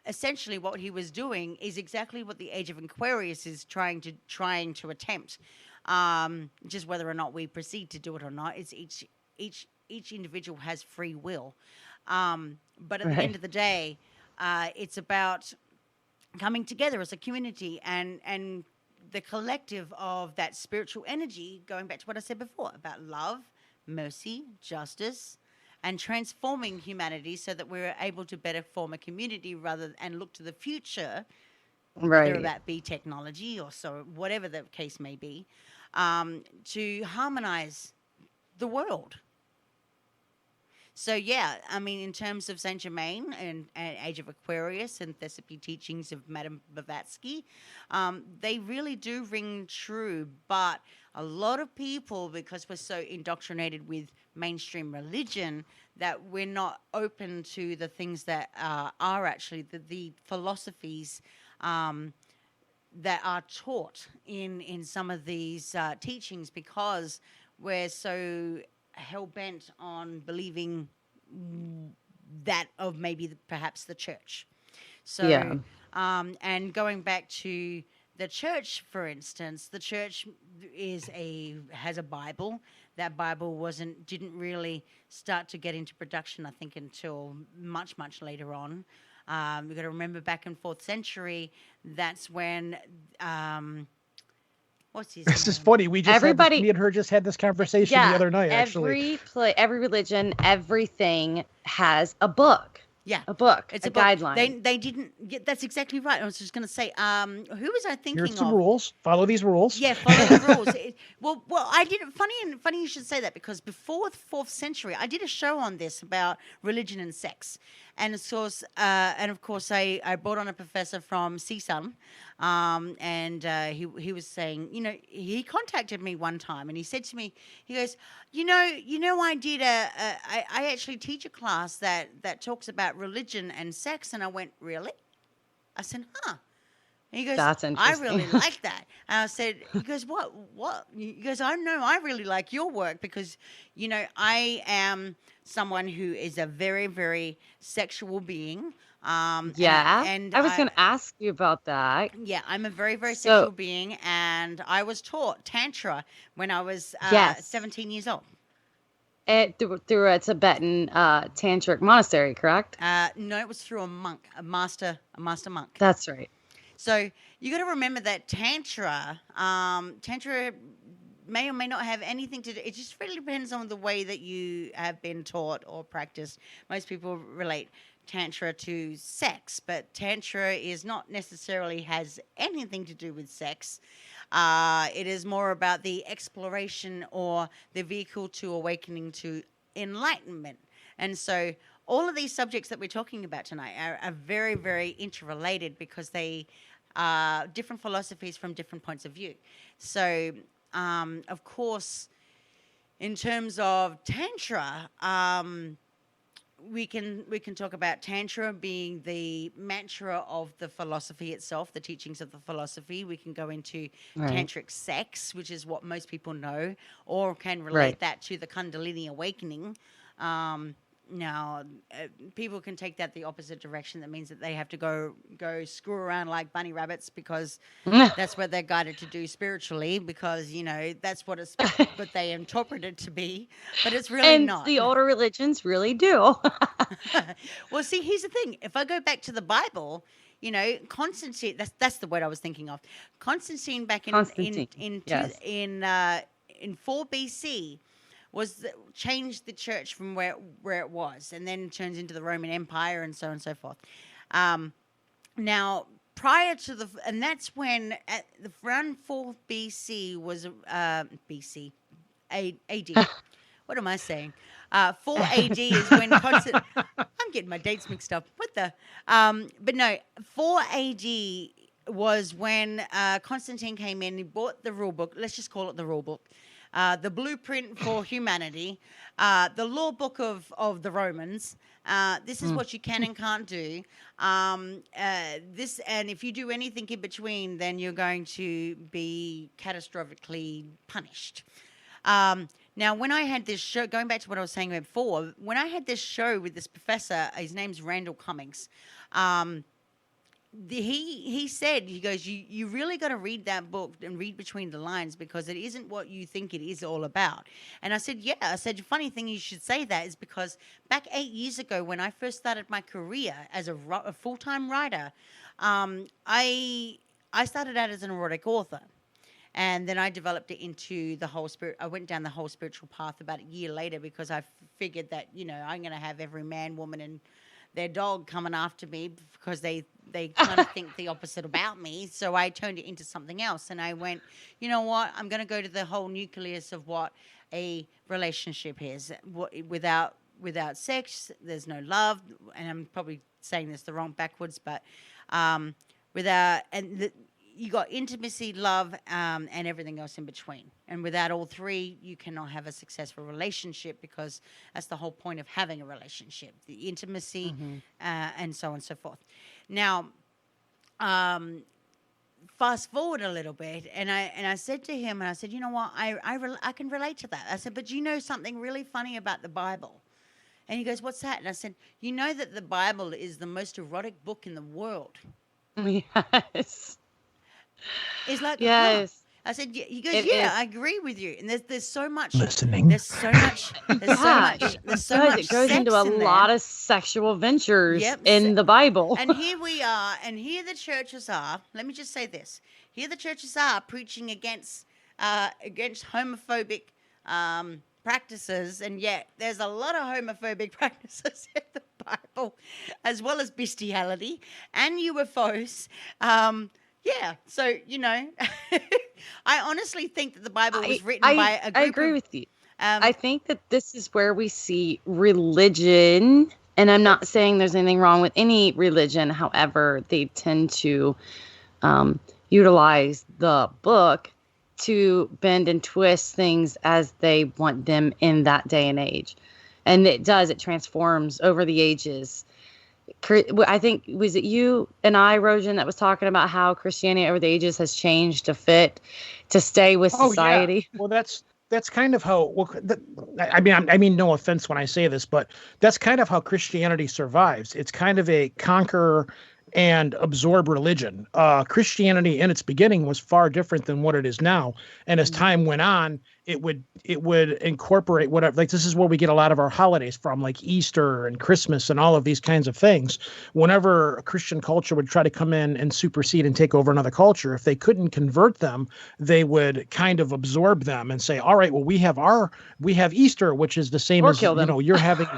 essentially what he was doing is exactly what the Age of Aquarius is trying to attempt. Just whether or not we proceed to do it or not, it's each individual has free will. But at the end Right. of the day, it's about coming together as a community and the collective of that spiritual energy, going back to what I said before about love, mercy, justice, and transforming humanity so that we're able to better form a community and look to the future, whether Right. that be technology or so, whatever the case may be, to harmonize the world. So yeah, I mean, in terms of Saint Germain and Age of Aquarius and Thespian teachings of Madame Blavatsky, they really do ring true. But a lot of people, because we're so indoctrinated with mainstream religion, that we're not open to the things that are actually the philosophies that are taught in some of these teachings, because we're so hell bent on believing that of maybe perhaps the church. So, Yeah. And going back to the church, for instance, the church has a Bible. That Bible didn't really start to get into production, I think, until much, much later on. We've got to remember back in 4th century, that's when what's his This name? is funny. Me and her just had this conversation the other night, actually. Every religion, everything has a book. Yeah, a book, it's a guideline. They didn't get. That's exactly right. I was just going to say, who was I thinking Here's some of? rules. Follow these rules. Yeah, follow the rules. Well, I did. Funny you should say that, because before the 4th century, I did a show on this about religion and sex, and of course, I brought on a professor from CSUN, and he was saying, he contacted me one time, and he said to me, he goes, I did I actually teach a class that talks about religion and sex, and I went, really? I said, huh. And he goes, That's interesting. I really like that. And I said, he goes, what? He goes, I know, I really like your work because, I am someone who is a very, very sexual being. And I was going to ask you about that. Yeah, I'm a very, very sexual being, and I was taught Tantra when I was 17 years old. Through a Tibetan tantric monastery, correct? No, it was through a master monk. That's right. So you got to remember that Tantra may or may not have anything to do. It just really depends on the way that you have been taught or practiced. Most people relate Tantra to sex, but Tantra is not necessarily has anything to do with sex. It is more about the exploration or the vehicle to awakening to enlightenment. And so all of these subjects that we're talking about tonight are very, very interrelated because they are different philosophies from different points of view. So, of course, in terms of Tantra, we can talk about Tantra being the mantra of the philosophy itself, the teachings of the philosophy. We can go into tantric sex, which is what most people know, or can relate that to the Kundalini awakening. Now, people can take that the opposite direction. That means that they have to go screw around like bunny rabbits because that's what they're guided to do spiritually, because, that's what they interpret it to be, but it's really not. And the older religions really do. Well, see, here's the thing. If I go back to the Bible, Constantine, that's the word I was thinking of. Constantine back in 4 BC, changed the church from where it was, and then turns into the Roman Empire and so on and so forth. Now, prior to and that's when at the around 4 BC was BC, AD. What am I saying? 4 AD is when Constantine. I'm getting my dates mixed up. What the? But no, 4 AD was when Constantine came in. He bought the rule book. Let's just call it the rule book. The blueprint for humanity, the law book of the Romans. This is what you can and can't do. And if you do anything in between, then you're going to be catastrophically punished. Now, when I had this show, going back to what I was saying before, when I had this show with this professor, his name's Randall Cummings. He said, he goes, you really got to read that book and read between the lines, because it isn't what you think it is all about. And I said, yeah. I said, the funny thing you should say that is because back 8 years ago when I first started my career as a full-time writer, I started out as an erotic author. And then I developed it into the whole spirit. I went down the whole spiritual path about a year later, because I figured that, I'm going to have every man, woman, and their dog coming after me because they kind of think the opposite about me. So I turned it into something else. And I went, you know what? I'm going to go to the whole nucleus of what a relationship is. Without sex, there's no love. And I'm probably saying this the wrong backwards, but you got intimacy, love, and everything else in between. And without all three, you cannot have a successful relationship, because that's the whole point of having a relationship, the intimacy, and so on and so forth. Now, fast forward a little bit, and I said to him, you know what, I can relate to that. I said, but you know something really funny about the Bible? And he goes, "What's that?" And I said, "You know that the Bible is the most erotic book in the world." Yes. It's like, huh. Yes. I said, yeah. He goes, It "Yeah, is. I agree with you." And there's so much, Listening. there's so much, Yeah, there's so because much it goes into sex a in there. lot of sexual ventures Yep. in the Bible. And here we are, and here the churches are. Let me just say this: here the churches are preaching against homophobic practices, and yet there's a lot of homophobic practices in the Bible, as well as bestiality and UFOs. Yeah, so I honestly think that the Bible was written by a group. I agree with you. Um, I think that this is where we see religion, and I'm not saying there's anything wrong with any religion. However, they tend to utilize the book to bend and twist things as they want them in that day and age. And it transforms over the ages. I think, was it you and I, Rojan, that was talking about how Christianity over the ages has changed to stay with society? Yeah. Well, that's kind of how. Well, I mean, no offense when I say this, but that's kind of how Christianity survives. It's kind of a conquer and absorb religion. Christianity in its beginning was far different than what it is now, and as time went on, it would incorporate whatever. Like, this is where we get a lot of our holidays from, like Easter and Christmas and all of these kinds of things. Whenever a Christian culture would try to come in and supersede and take over another culture, if they couldn't convert them, they would kind of absorb them and say, all right, well, we have Easter, which is the same as you're having.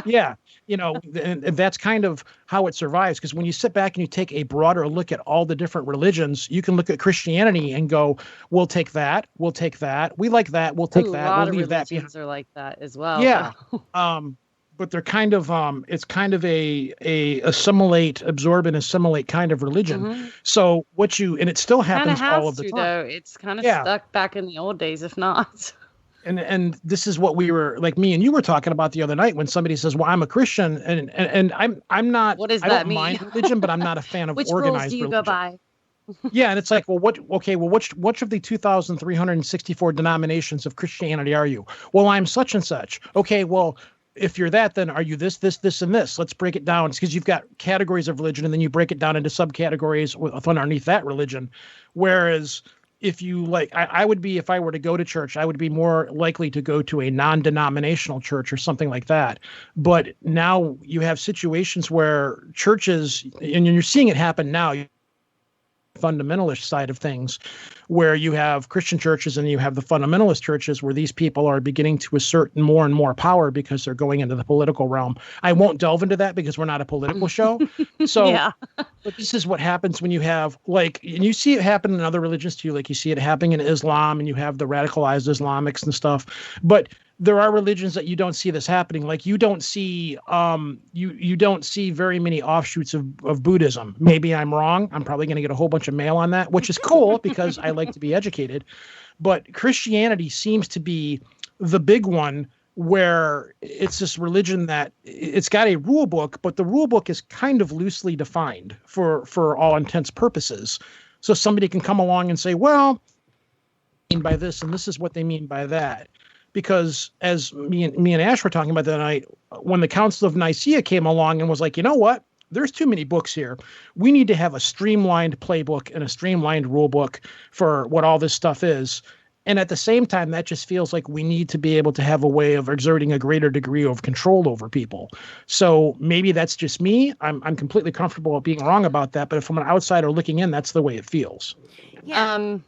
Yeah. And that's kind of how it survives. Because when you sit back and you take a broader look at all the different religions, you can look at Christianity and go, we'll take that. We like that. We'll take that. We'll leave that behind. Religions are like that as well. Yeah. But they're kind of, it's kind of a absorb and assimilate kind of religion. Mm-hmm. So and it still happens all of the time. Though. It's kind of stuck back in the old days, if not. And this is what we were, like, me and you were talking about the other night when somebody says, well, I'm a Christian, and I'm not. What does I that don't mean? mind religion, but I'm not a fan of Which organized rules do you religion. go by? Yeah, and it's like, well, which of the 2,364 denominations of Christianity are you? Well, I'm such and such. Okay, well, if you're that, then are you this, and this? Let's break it down. It's because you've got categories of religion, and then you break it down into subcategories with underneath that religion. Whereas if you I would be, if I were to go to church, I would be more likely to go to a non-denominational church or something like that. But now you have situations where churches, and you're seeing it happen now, fundamentalist side of things, where you have Christian churches and you have the fundamentalist churches where these people are beginning to assert more and more power because they're going into the political realm. I won't delve into that because we're not a political show. So, yeah. But this is what happens when you have, and you see it happen in other religions too. Like, you see it happening in Islam, and you have the radicalized Islamics and stuff. But there are religions that you don't see this happening. Like, you don't see you don't see very many offshoots of Buddhism. Maybe I'm wrong. I'm probably going to get a whole bunch of mail on that, which is cool because I like to be educated. But Christianity seems to be the big one, where it's this religion that it's got a rule book, but the rule book is kind of loosely defined for all intents purposes. So somebody can come along and say, well, I mean by this, and this is what they mean by that. Because as me and Ash were talking about that night, when the Council of Nicaea came along and was like, you know what? There's too many books here. We need to have a streamlined playbook and a streamlined rule book for what all this stuff is. And at the same time, that just feels like we need to be able to have a way of exerting a greater degree of control over people. So maybe that's just me. I'm completely comfortable with being wrong about that. But if I'm an outsider looking in, that's the way it feels. Yeah.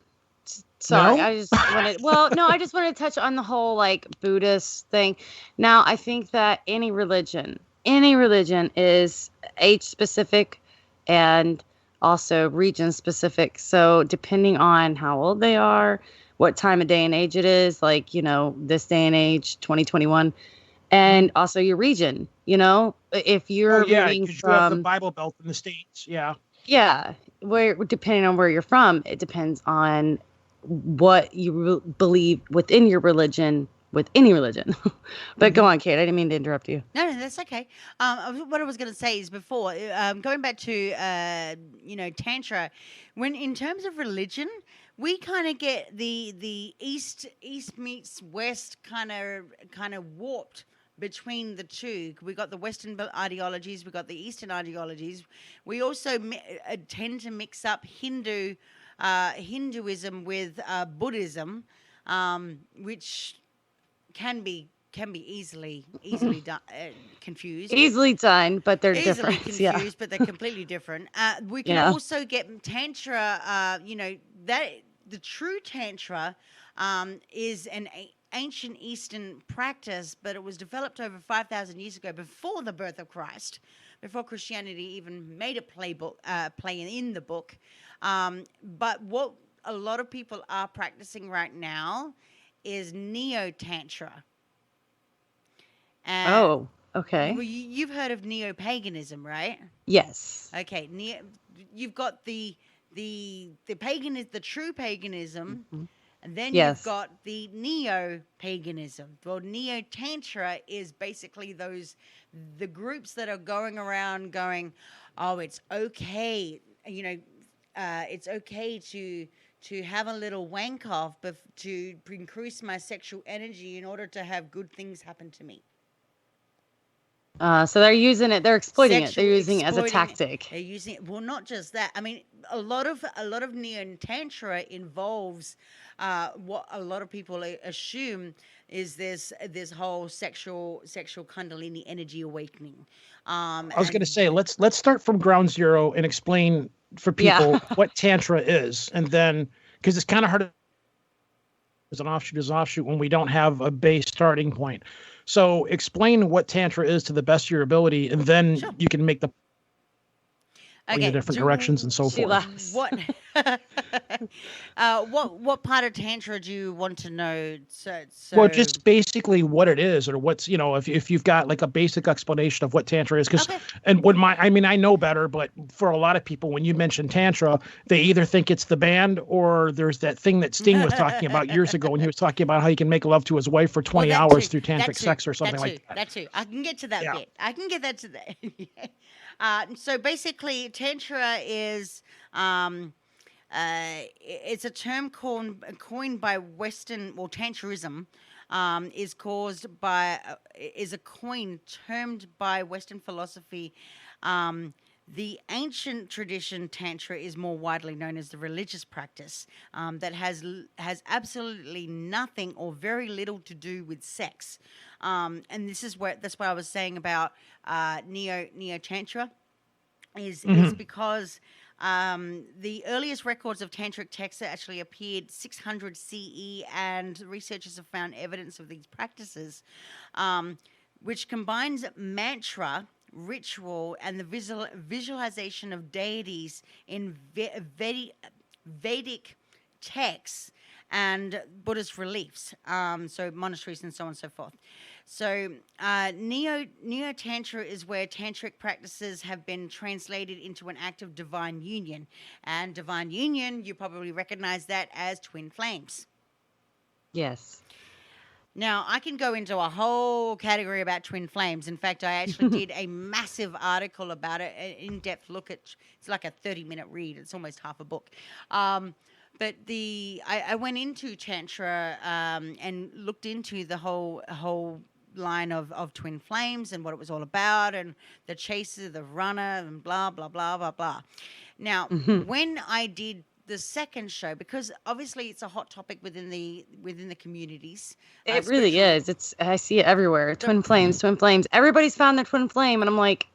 Sorry, No? I just wanted to touch on the whole Buddhist thing. Now, I think that any religion is age specific and also region specific. So depending on how old they are, what time of day and age it is, this day and age, 2021, and also your region, if you're moving from, you have the Bible Belt in the States. Yeah. Yeah. Depending on where you're from, it depends on what you believe within your religion, with any religion. But go on, Kate. I didn't mean to interrupt you. No, that's okay. What I was going to say is before, going back to, Tantra, when in terms of religion, we kind of get the East meets West kind of warped between the two. We got the Western ideologies, we got the Eastern ideologies. We also tend to mix up Hinduism with Buddhism, which can be easily done, confused. Easily done, but they're Easily different. confused, but they're completely different. We can also get Tantra, that the true Tantra is an ancient Eastern practice, but it was developed over 5,000 years ago, before the birth of Christ, before Christianity even made a play in the book. But what a lot of people are practicing right now is Neo-Tantra. Oh, okay. You've heard of neo-paganism, right? Yes. Okay, you've got the pagan is the true paganism, and then you've got the neo-paganism. Well, neo-tantra is basically the groups that are going around going, oh, it's okay, it's okay to have a little wank off, but to increase my sexual energy in order to have good things happen to me. So they're using it. They're exploiting it. They're using it as a tactic. They're using it. Well, not just that. I mean, a lot of neo tantra involves what a lot of people assume is this whole sexual kundalini energy awakening. I was going to say, let's start from ground zero and explain for people what tantra is, and then because it's kind of hard as an offshoot when we don't have a base starting point. So explain what Tantra is to the best of your ability, and then you can make the different directions and so forth. What part of Tantra do you want to know? Well, just basically what it is, or what's, if you've got like a basic explanation of what Tantra is, because and I know better, but for a lot of people, when you mention Tantra, they either think it's the band, or there's that thing that Sting was talking about years ago when he was talking about how you can make love to his wife for 20 hours through tantric sex or something like that. That too. I can get to that bit. I can get that to that. So basically, Tantra is it's a term coined by Western, well, Tantrism is a coin termed by Western philosophy. The ancient tradition Tantra is more widely known as the religious practice that has absolutely nothing or very little to do with sex. And that's what I was saying about Neo Tantra is because the earliest records of tantric texts actually appeared 600 CE, and researchers have found evidence of these practices, which combines mantra, ritual, and the visualization of deities in Vedic texts and Buddhist reliefs, so monasteries and so on and so forth. So Neo-Tantra is where tantric practices have been translated into an act of divine union. And divine union, you probably recognize that as twin flames. Yes. Now, I can go into a whole category about twin flames. In fact, I actually did a massive article about it, an in-depth look at, it's like a 30-minute read. It's almost half a book. But I went into Tantra and looked into the whole line of twin flames and what it was all about, and the chaser, the runner, and blah, blah, blah, blah, blah. Now, when I did the second show, because obviously it's a hot topic within the communities. It really is. I see it everywhere. Twin flames. Everybody's found their twin flame, and I'm like,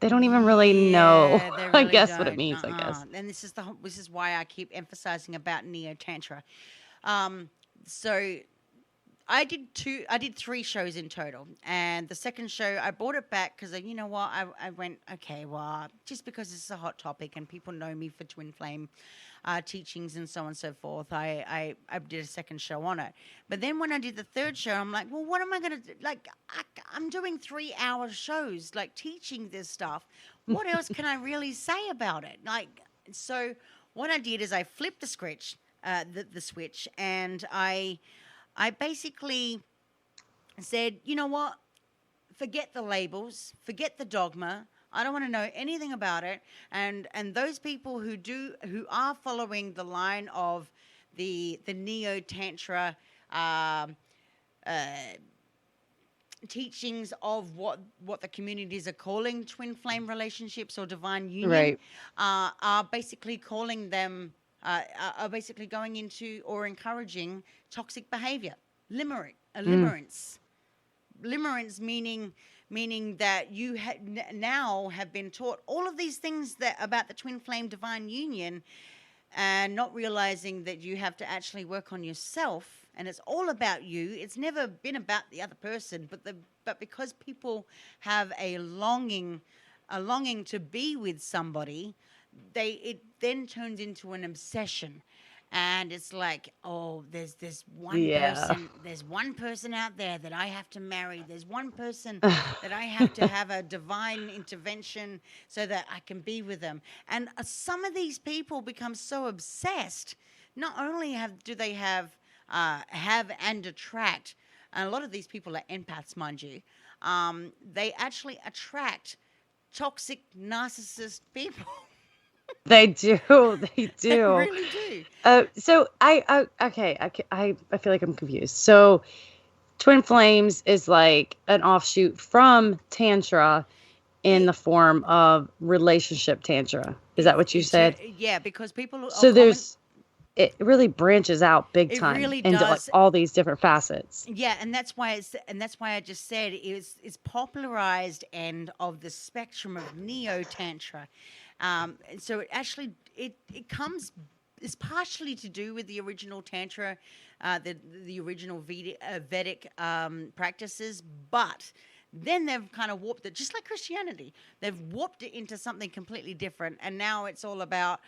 they don't even really know. Really I guess don't. What it means. I guess. And this is why I keep emphasizing about Neo Tantra. So I did 3 shows in total, and the second show I brought it back because you know what, I went, okay, well, just because this is a hot topic and people know me for twin flame teachings and so on and so forth, I did a second show on it. But then when I did the third show, I'm like, well, what am I going to do? Like, I'm doing 3-hour shows, like teaching this stuff. What else can I really say about it? Like, so what I did is I flipped the switch, and I basically said, you know what? Forget the labels, forget the dogma. I don't want to know anything about it. And those people who are following the line of the Neo Tantra teachings of what the communities are calling twin flame relationships or divine union, Right. are basically calling them, are basically going into or encouraging toxic behavior, limerence. Limerence meaning that you now have been taught all of these things that about the twin flame divine union, and not realizing that you have to actually work on yourself, and it's all about you. It's never been about the other person, but because people have a longing to be with somebody, it then turns into an obsession. And it's like, oh, there's Yeah. one person out there that I have to marry. There's one person that I have to have a divine intervention so that I can be with them. And some of these people become so obsessed. Not only do they have and attract, and a lot of these people are empaths, mind you, they actually attract toxic narcissist people. They do. They They do. really do. So okay. I feel like I'm confused. So Twin Flames is like an offshoot from Tantra in the form of relationship Tantra. Is that what you said? Yeah, because people are So it really branches out big It time really into like does. all these different facets. Yeah, and that's why I just said it's popularized end of the spectrum of neo tantra. And so it actually it comes is partially to do with the original tantra, the original Vedic practices, but then they've kind of warped it, just like Christianity. They've warped it into something completely different, and now it's all about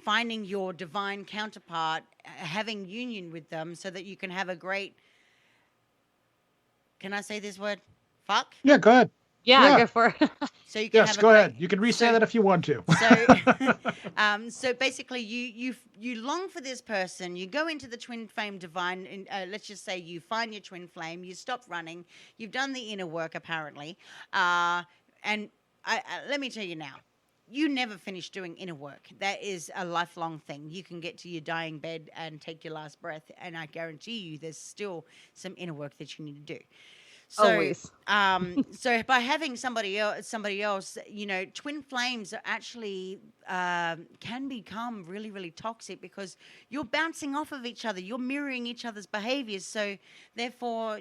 finding your divine counterpart, having union with them, so that you can have a great. Can I say this word? Fuck. Yeah, go ahead. Yeah, Yeah. go for it. So you can Yes, have a go great, ahead. You can re-say that if you want to. So basically, you long for this person. You go into the twin flame divine. And, let's just say you find your twin flame. You stop running. You've done the inner work apparently, and let me tell you now. You never finish doing inner work. That is a lifelong thing. You can get to your dying bed and take your last breath, and I guarantee you, there's still some inner work that you need to do. So, Always. So by having somebody else, twin flames are actually can become really, really toxic because you're bouncing off of each other. You're mirroring each other's behaviors. So therefore,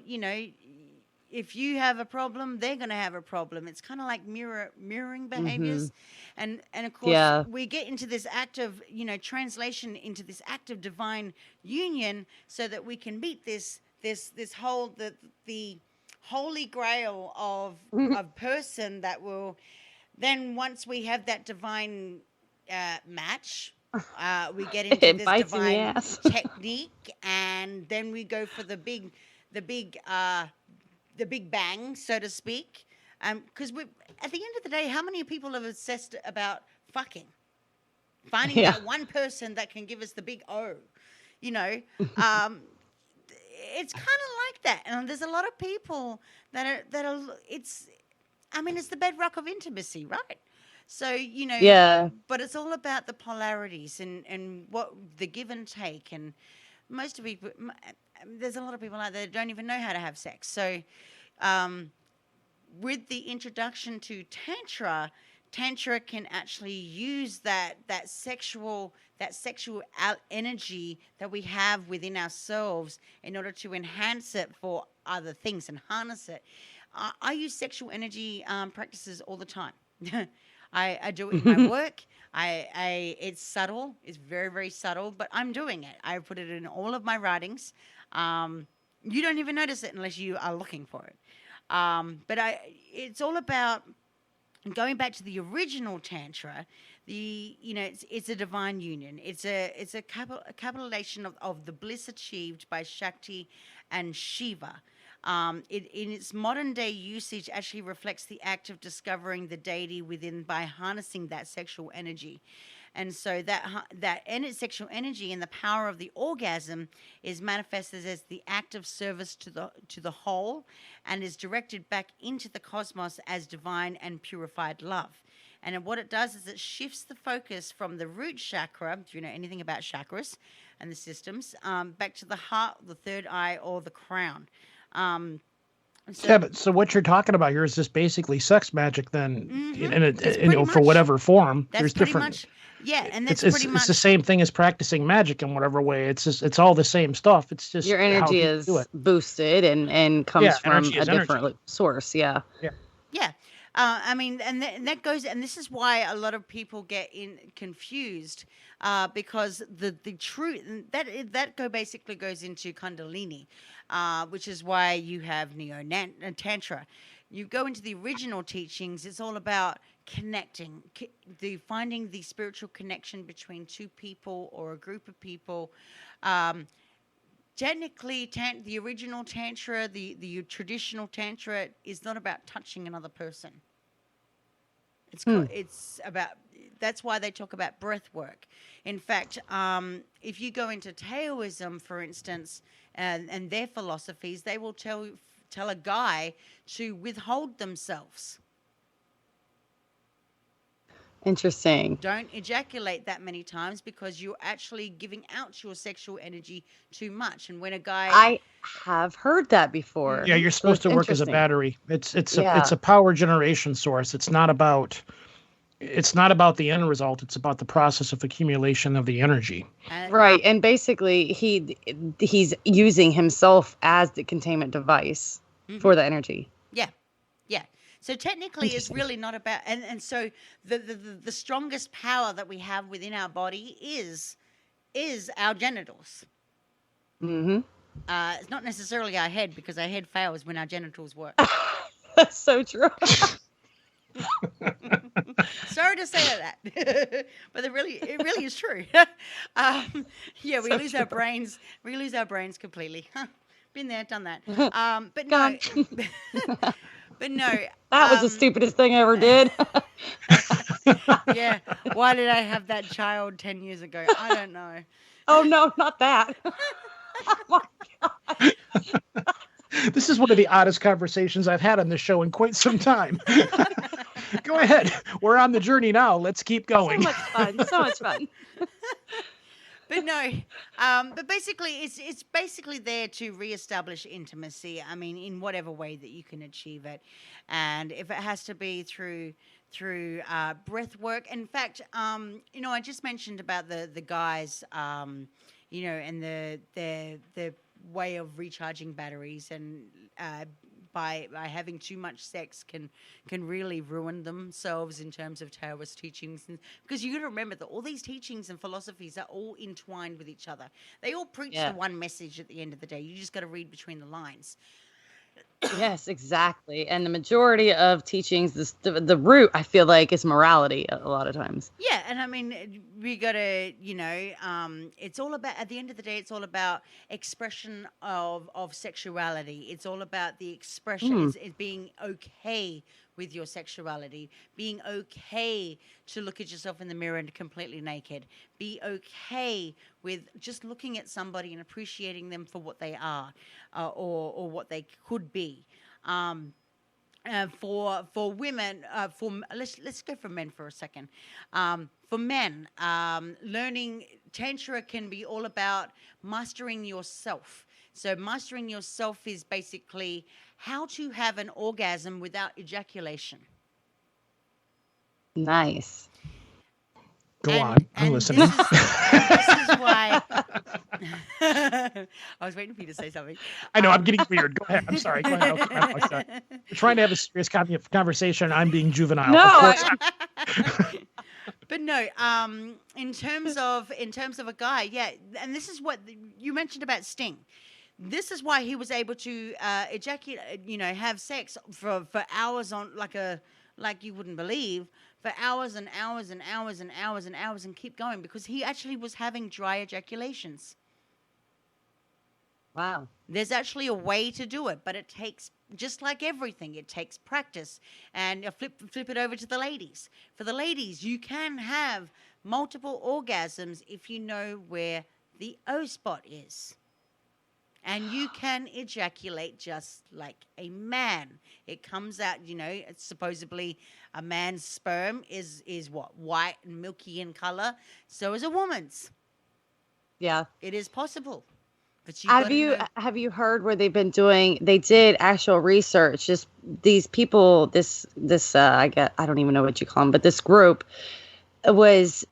if you have a problem, they're going to have a problem. It's kind of like mirroring behaviors. And of course, we get into this act of, translation into this act of divine union so that we can meet this whole, the holy grail of a person that will then, once we have that divine match, we get into this divine technique, and then we go for the big bang, so to speak. Because at the end of the day, how many people have obsessed about fucking? Finding that one person that can give us the big O, it's kind of like that, and there's a lot of people that are. It's the bedrock of intimacy, right? So but it's all about the polarities and what the give and take, and most of people. There's a lot of people out there that don't even know how to have sex. So, with the introduction to Tantra can actually use that sexual energy that we have within ourselves in order to enhance it for other things and harness it. I use sexual energy practices all the time. I do it in my work. It's subtle. It's very, very subtle, but I'm doing it. I put it in all of my writings. You don't even notice it unless you are looking for it. But it's all about going back to the original Tantra. It's a divine union. It's a capitulation of the bliss achieved by Shakti and Shiva. In its modern day usage, actually reflects the act of discovering the deity within by harnessing that sexual energy. And so that sexual energy and the power of the orgasm is manifested as the act of service to the whole, and is directed back into the cosmos as divine and purified love. And what it does is it shifts the focus from the root chakra, do you know anything about chakras and the systems, back to the heart, the third eye, or the crown. Yeah, but so what you're talking about here is just basically sex magic then, It's for whatever form. That's There's pretty different. much, yeah, and that's It's pretty much the same thing as practicing magic in whatever way. It's all the same stuff. It's just Your how energy you is do it. boosted and comes from energy a is energy. different source. Yeah. Yeah. Yeah. I mean, and that goes, and this is why a lot of people get confused, because the truth that basically goes into Kundalini, which is why you have Tantra. You go into the original teachings; it's all about connecting, finding the spiritual connection between two people or a group of people. Technically, the original Tantra, the traditional Tantra, is not about touching another person. It's about, that's why they talk about breath work. In fact, if you go into Taoism, for instance, and their philosophies, they will tell a guy to withhold themselves. Interesting. Don't ejaculate that many times because you're actually giving out your sexual energy too much. And when a guy, I have heard that before. Yeah, you're supposed to work as a battery. It's a power generation source. It's not about the end result. It's about the process of accumulation of the energy. Right, and basically he's using himself as the containment device for the energy. Yeah. So technically, it's really not about, and so the strongest power that we have within our body is our genitals. Mm-hmm. It's not necessarily our head, because our head fails when our genitals work. That's so true. Sorry to say that, but it really is true. Yeah, we lose our brains. We lose our brains completely. Been there, done that. But no. But no. That was the stupidest thing I ever did. Yeah. Why did I have that child 10 years ago? I don't know. Oh, no, not that. Oh, my God. This is one of the oddest conversations I've had on this show in quite some time. Go ahead. We're on the journey now. Let's keep going. So much fun. But no, but basically, it's basically there to reestablish intimacy. I mean, in whatever way that you can achieve it, and if it has to be through breath work. In fact, I just mentioned about the guys, and the way of recharging batteries, and by having too much sex can really ruin themselves in terms of Taoist teachings. Because you got to remember that all these teachings and philosophies are all entwined with each other. They all preach the one message at the end of the day. You just got to read between the lines. Yes, exactly. And the majority of teachings, the root, I feel like, is morality a lot of times. Yeah, and I mean, we got to, it's all about, at the end of the day, it's all about expression of sexuality. It's all about the expression, it's being okay with your sexuality, being okay to look at yourself in the mirror and completely naked, be okay with just looking at somebody and appreciating them for what they are, or what they could be. For women, let's go for men for a second. For men, learning Tantra can be all about mastering yourself. So mastering yourself is basically how to have an orgasm without ejaculation. Nice. Go on. I'm listening. This is why I was waiting for you to say something. I know, I'm getting weird. Go ahead. I'm sorry. Go ahead. We're trying to have a serious conversation. I'm being juvenile. No. But no, in terms of a guy, yeah, and this is what you mentioned about Sting. This is why he was able to ejaculate, have sex for hours on, like you wouldn't believe, for hours and hours and hours and hours and hours, and keep going, because he actually was having dry ejaculations. Wow. There's actually a way to do it, but it takes, just like everything, it takes practice. And flip it over to the ladies. For the ladies, you can have multiple orgasms if you know where the O spot is. And you can ejaculate just like a man. It comes out, it's supposedly a man's sperm is what? White and milky in color. So is a woman's. Yeah. It is possible. But you have you heard where they did actual research, just these people, this I don't even know what you call them, but this group was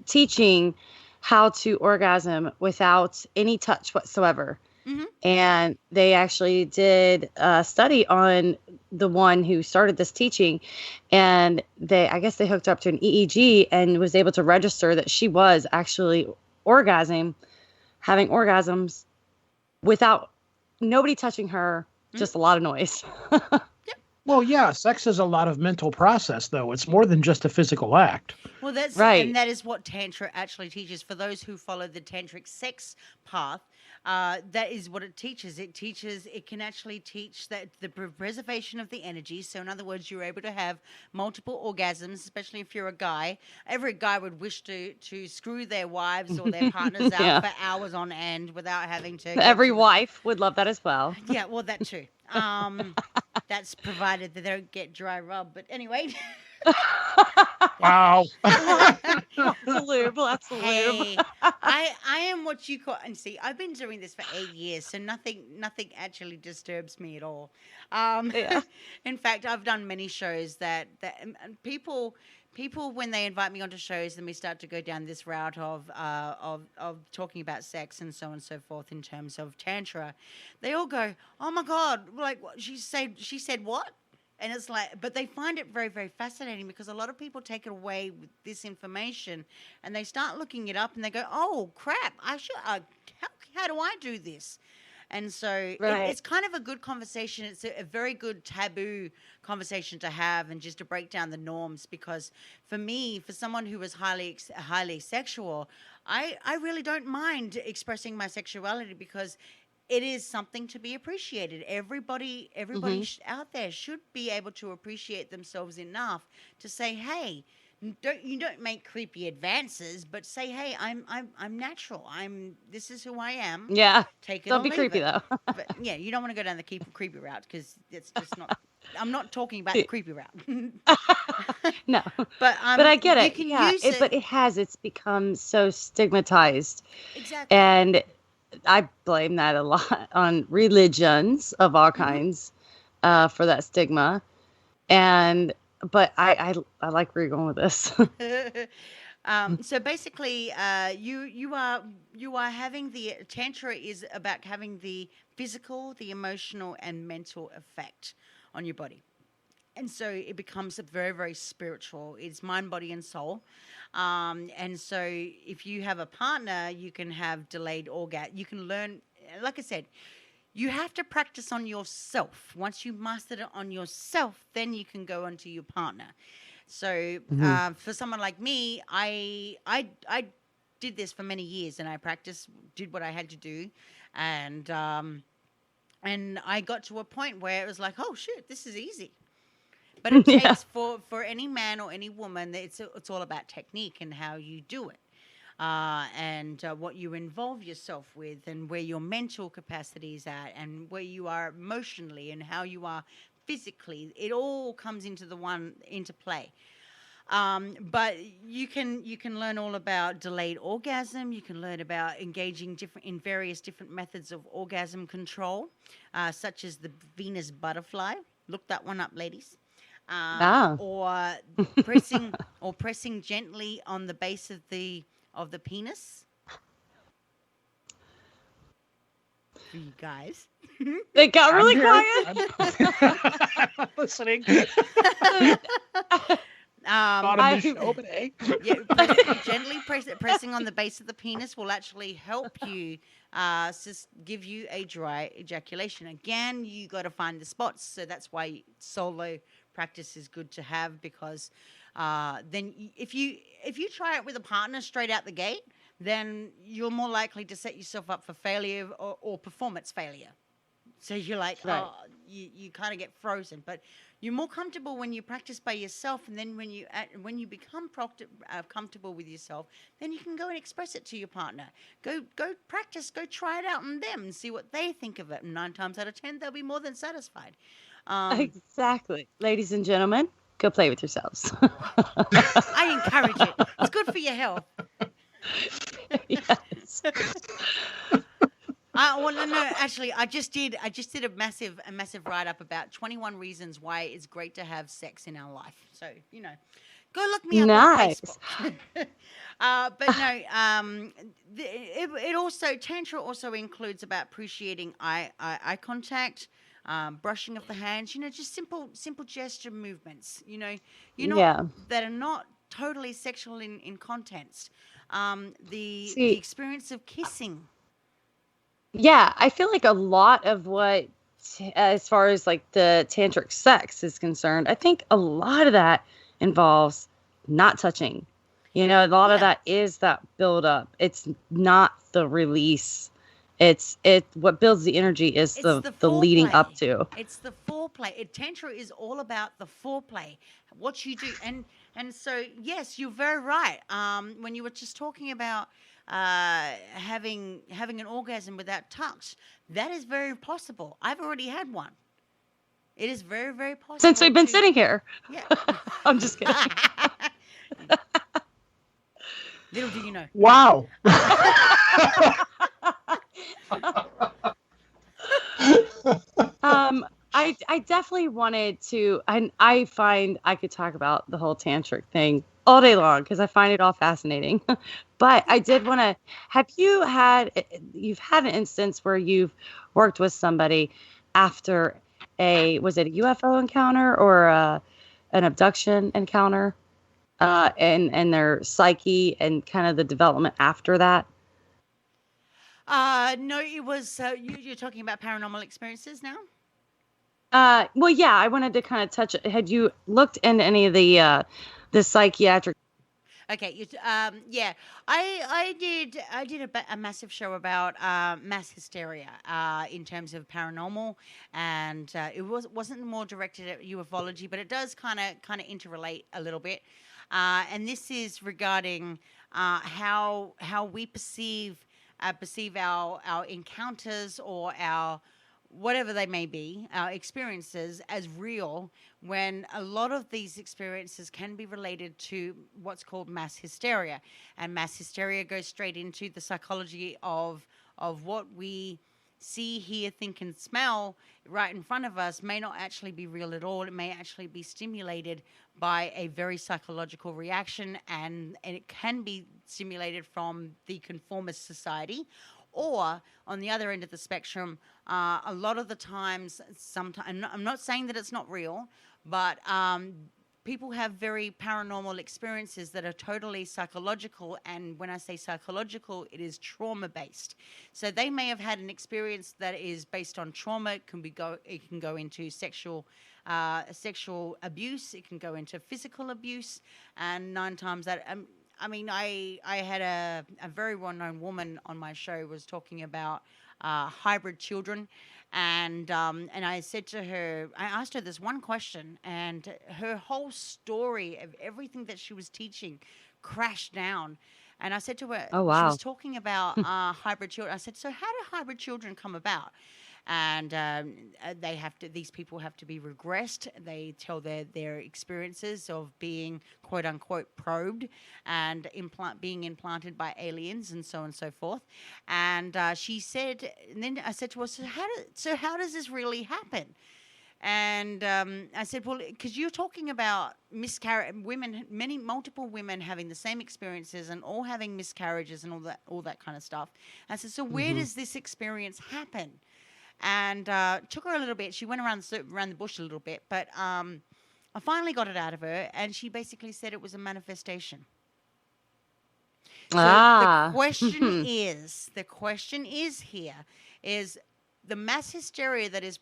teaching how to orgasm without any touch whatsoever. Mm-hmm. And they actually did a study on the one who started this teaching, and I guess they hooked up to an EEG and was able to register that she was actually having orgasms without nobody touching her, just a lot of noise. Well, yeah, sex is a lot of mental process, though. It's more than just a physical act. Well, that's right. And that is what Tantra actually teaches. For those who follow the tantric sex path, that is what it teaches. It can actually teach that the preservation of the energy. So in other words, you're able to have multiple orgasms, especially if you're a guy. Every guy would wish to screw their wives or their partners out for hours on end without having to. Every wife would love that as well. Yeah, well, that too. That's provided that they don't get dry rub. But anyway. Wow. That's a lube. Hey, I am what you call, and see, I've been doing this for 8 years, so nothing actually disturbs me at all. In fact, I've done many shows that people when they invite me onto shows, then we start to go down this route of talking about sex and so on and so forth in terms of Tantra. They all go, "Oh my God, like she said what?" And it's like, but they find it very, very fascinating because a lot of people take it away with this information and they start looking it up and they go, "Oh crap, I should. How do I do this?" And so it's kind of a good conversation. It's a very good taboo conversation to have and just to break down the norms. Because for me, for someone who is highly sexual, I really don't mind expressing my sexuality because it is something to be appreciated. Everybody out there should be able to appreciate themselves enough to say, "Hey, don't make creepy advances, but say, hey, I'm natural. This is who I am." Yeah. Take it. Don't or be leave creepy it. though. But yeah, you don't want to go down the creepy route because it's just not. I'm not talking about the creepy route. No. But I get it. You can Yeah. use it. But it's become so stigmatized. Exactly. And I blame that a lot on religions of all kinds for that stigma. But I like where you're going with this. So basically, you are having the Tantra is about having the physical, the emotional, and mental effect on your body. And so it becomes a very, very spiritual. It's mind, body, and soul. And so if you have a partner, you can have delayed orgasm. You can learn, like I said, you have to practice on yourself. Once you mastered it on yourself, then you can go on to your partner. So for someone like me, I did this for many years, and I did what I had to do, and I got to a point where it was like, oh shit, this is easy. But it takes for any man or any woman, it's all about technique and how you do it. And what you involve yourself with, and where your mental capacity is at, and where you are emotionally, and how you are physically. It all comes into play. But you can learn all about delayed orgasm. You can learn about engaging in various different methods of orgasm control, such as the Venus butterfly. Look that one up, ladies. Or pressing gently on the base of the penis. For you guys. They got really quiet. I'm listening. Gently pressing on the base of the penis will actually help you give you a dry ejaculation. Again, you got to find the spots, so that's why solo practice is good to have, because then if you try it with a partner straight out the gate, then you're more likely to set yourself up for failure or performance failure. So you're like, you kind of get frozen. But you're more comfortable when you practice by yourself, and then when you become comfortable with yourself, then you can go and express it to your partner. Go practice, go try it out on them and see what they think of it. And 9 times out of 10, they'll be more than satisfied. Exactly. Ladies and gentlemen, go play with yourselves. I encourage it. It's good for your health. Yes. Well, no, actually, I just did a massive write up about 21 reasons why it's great to have sex in our life. So go look me up on Nice. Facebook. But no, it also Tantra also includes about appreciating eye contact, brushing of the hands. Just simple gesture movements. Yeah. That are not totally sexual in contents. The See, experience of kissing. yeah, I feel like a lot of what, as far as like the tantric sex is concerned, I think a lot of that involves not touching. A lot of Yeah. that is that build up. It's not the release. What builds the energy is It's the leading up foreplay. to. It's the foreplay. Tantra is all about the foreplay, what you do, and so yes, you're very right. When you were just talking about having an orgasm without touch, that is very possible. I've already had one. It is very, very Since possible we've been to. sitting here. Yeah. I'm just kidding. Little do you know. Wow. I definitely wanted to, and I find I could talk about the whole tantric thing all day long because I find it all fascinating. But I did want to, you've had an instance where you've worked with somebody after was it a UFO encounter or an abduction encounter, and their psyche and kind of the development after that? No, it was you're talking about paranormal experiences now. Well, yeah, I wanted to kind of touch. Had you looked into any of the psychiatric? Okay, yeah, I did a massive show about mass hysteria in terms of paranormal, and it wasn't more directed at ufology, but it does kind of interrelate a little bit, and this is regarding how we perceive our encounters or our whatever they may be, our experiences as real, when a lot of these experiences can be related to what's called mass hysteria. And mass hysteria goes straight into the psychology of what we see, hear, think, and smell right in front of us may not actually be real at all. It may actually be stimulated by a very psychological reaction, and it can be stimulated from the conformist society. Or on the other end of the spectrum, a lot of the times, sometimes I'm not saying that it's not real, but people have very paranormal experiences that are totally psychological. And when I say psychological, it is trauma based. So they may have had an experience that is based on trauma. It can go into sexual abuse. It can go into physical abuse, and 9 times that. I had a very well-known woman on my show was talking about hybrid children, and I said to her, I asked her this one question, and her whole story of everything that she was teaching crashed down. And I said to her, Oh she was wow. talking about hybrid children. I said, so how do hybrid children come about? And these people have to be regressed. They tell their experiences of being quote unquote probed and being implanted by aliens and so on and so forth. And she said, and then I said to her, so how does this really happen? And I said, well, because you're talking about women, multiple women having the same experiences and all having miscarriages and all that kind of stuff. I said, so where does this experience happen? And took her a little bit. She went around the bush a little bit, but I finally got it out of her, and she basically said it was a manifestation. So the question is here is the mass hysteria that is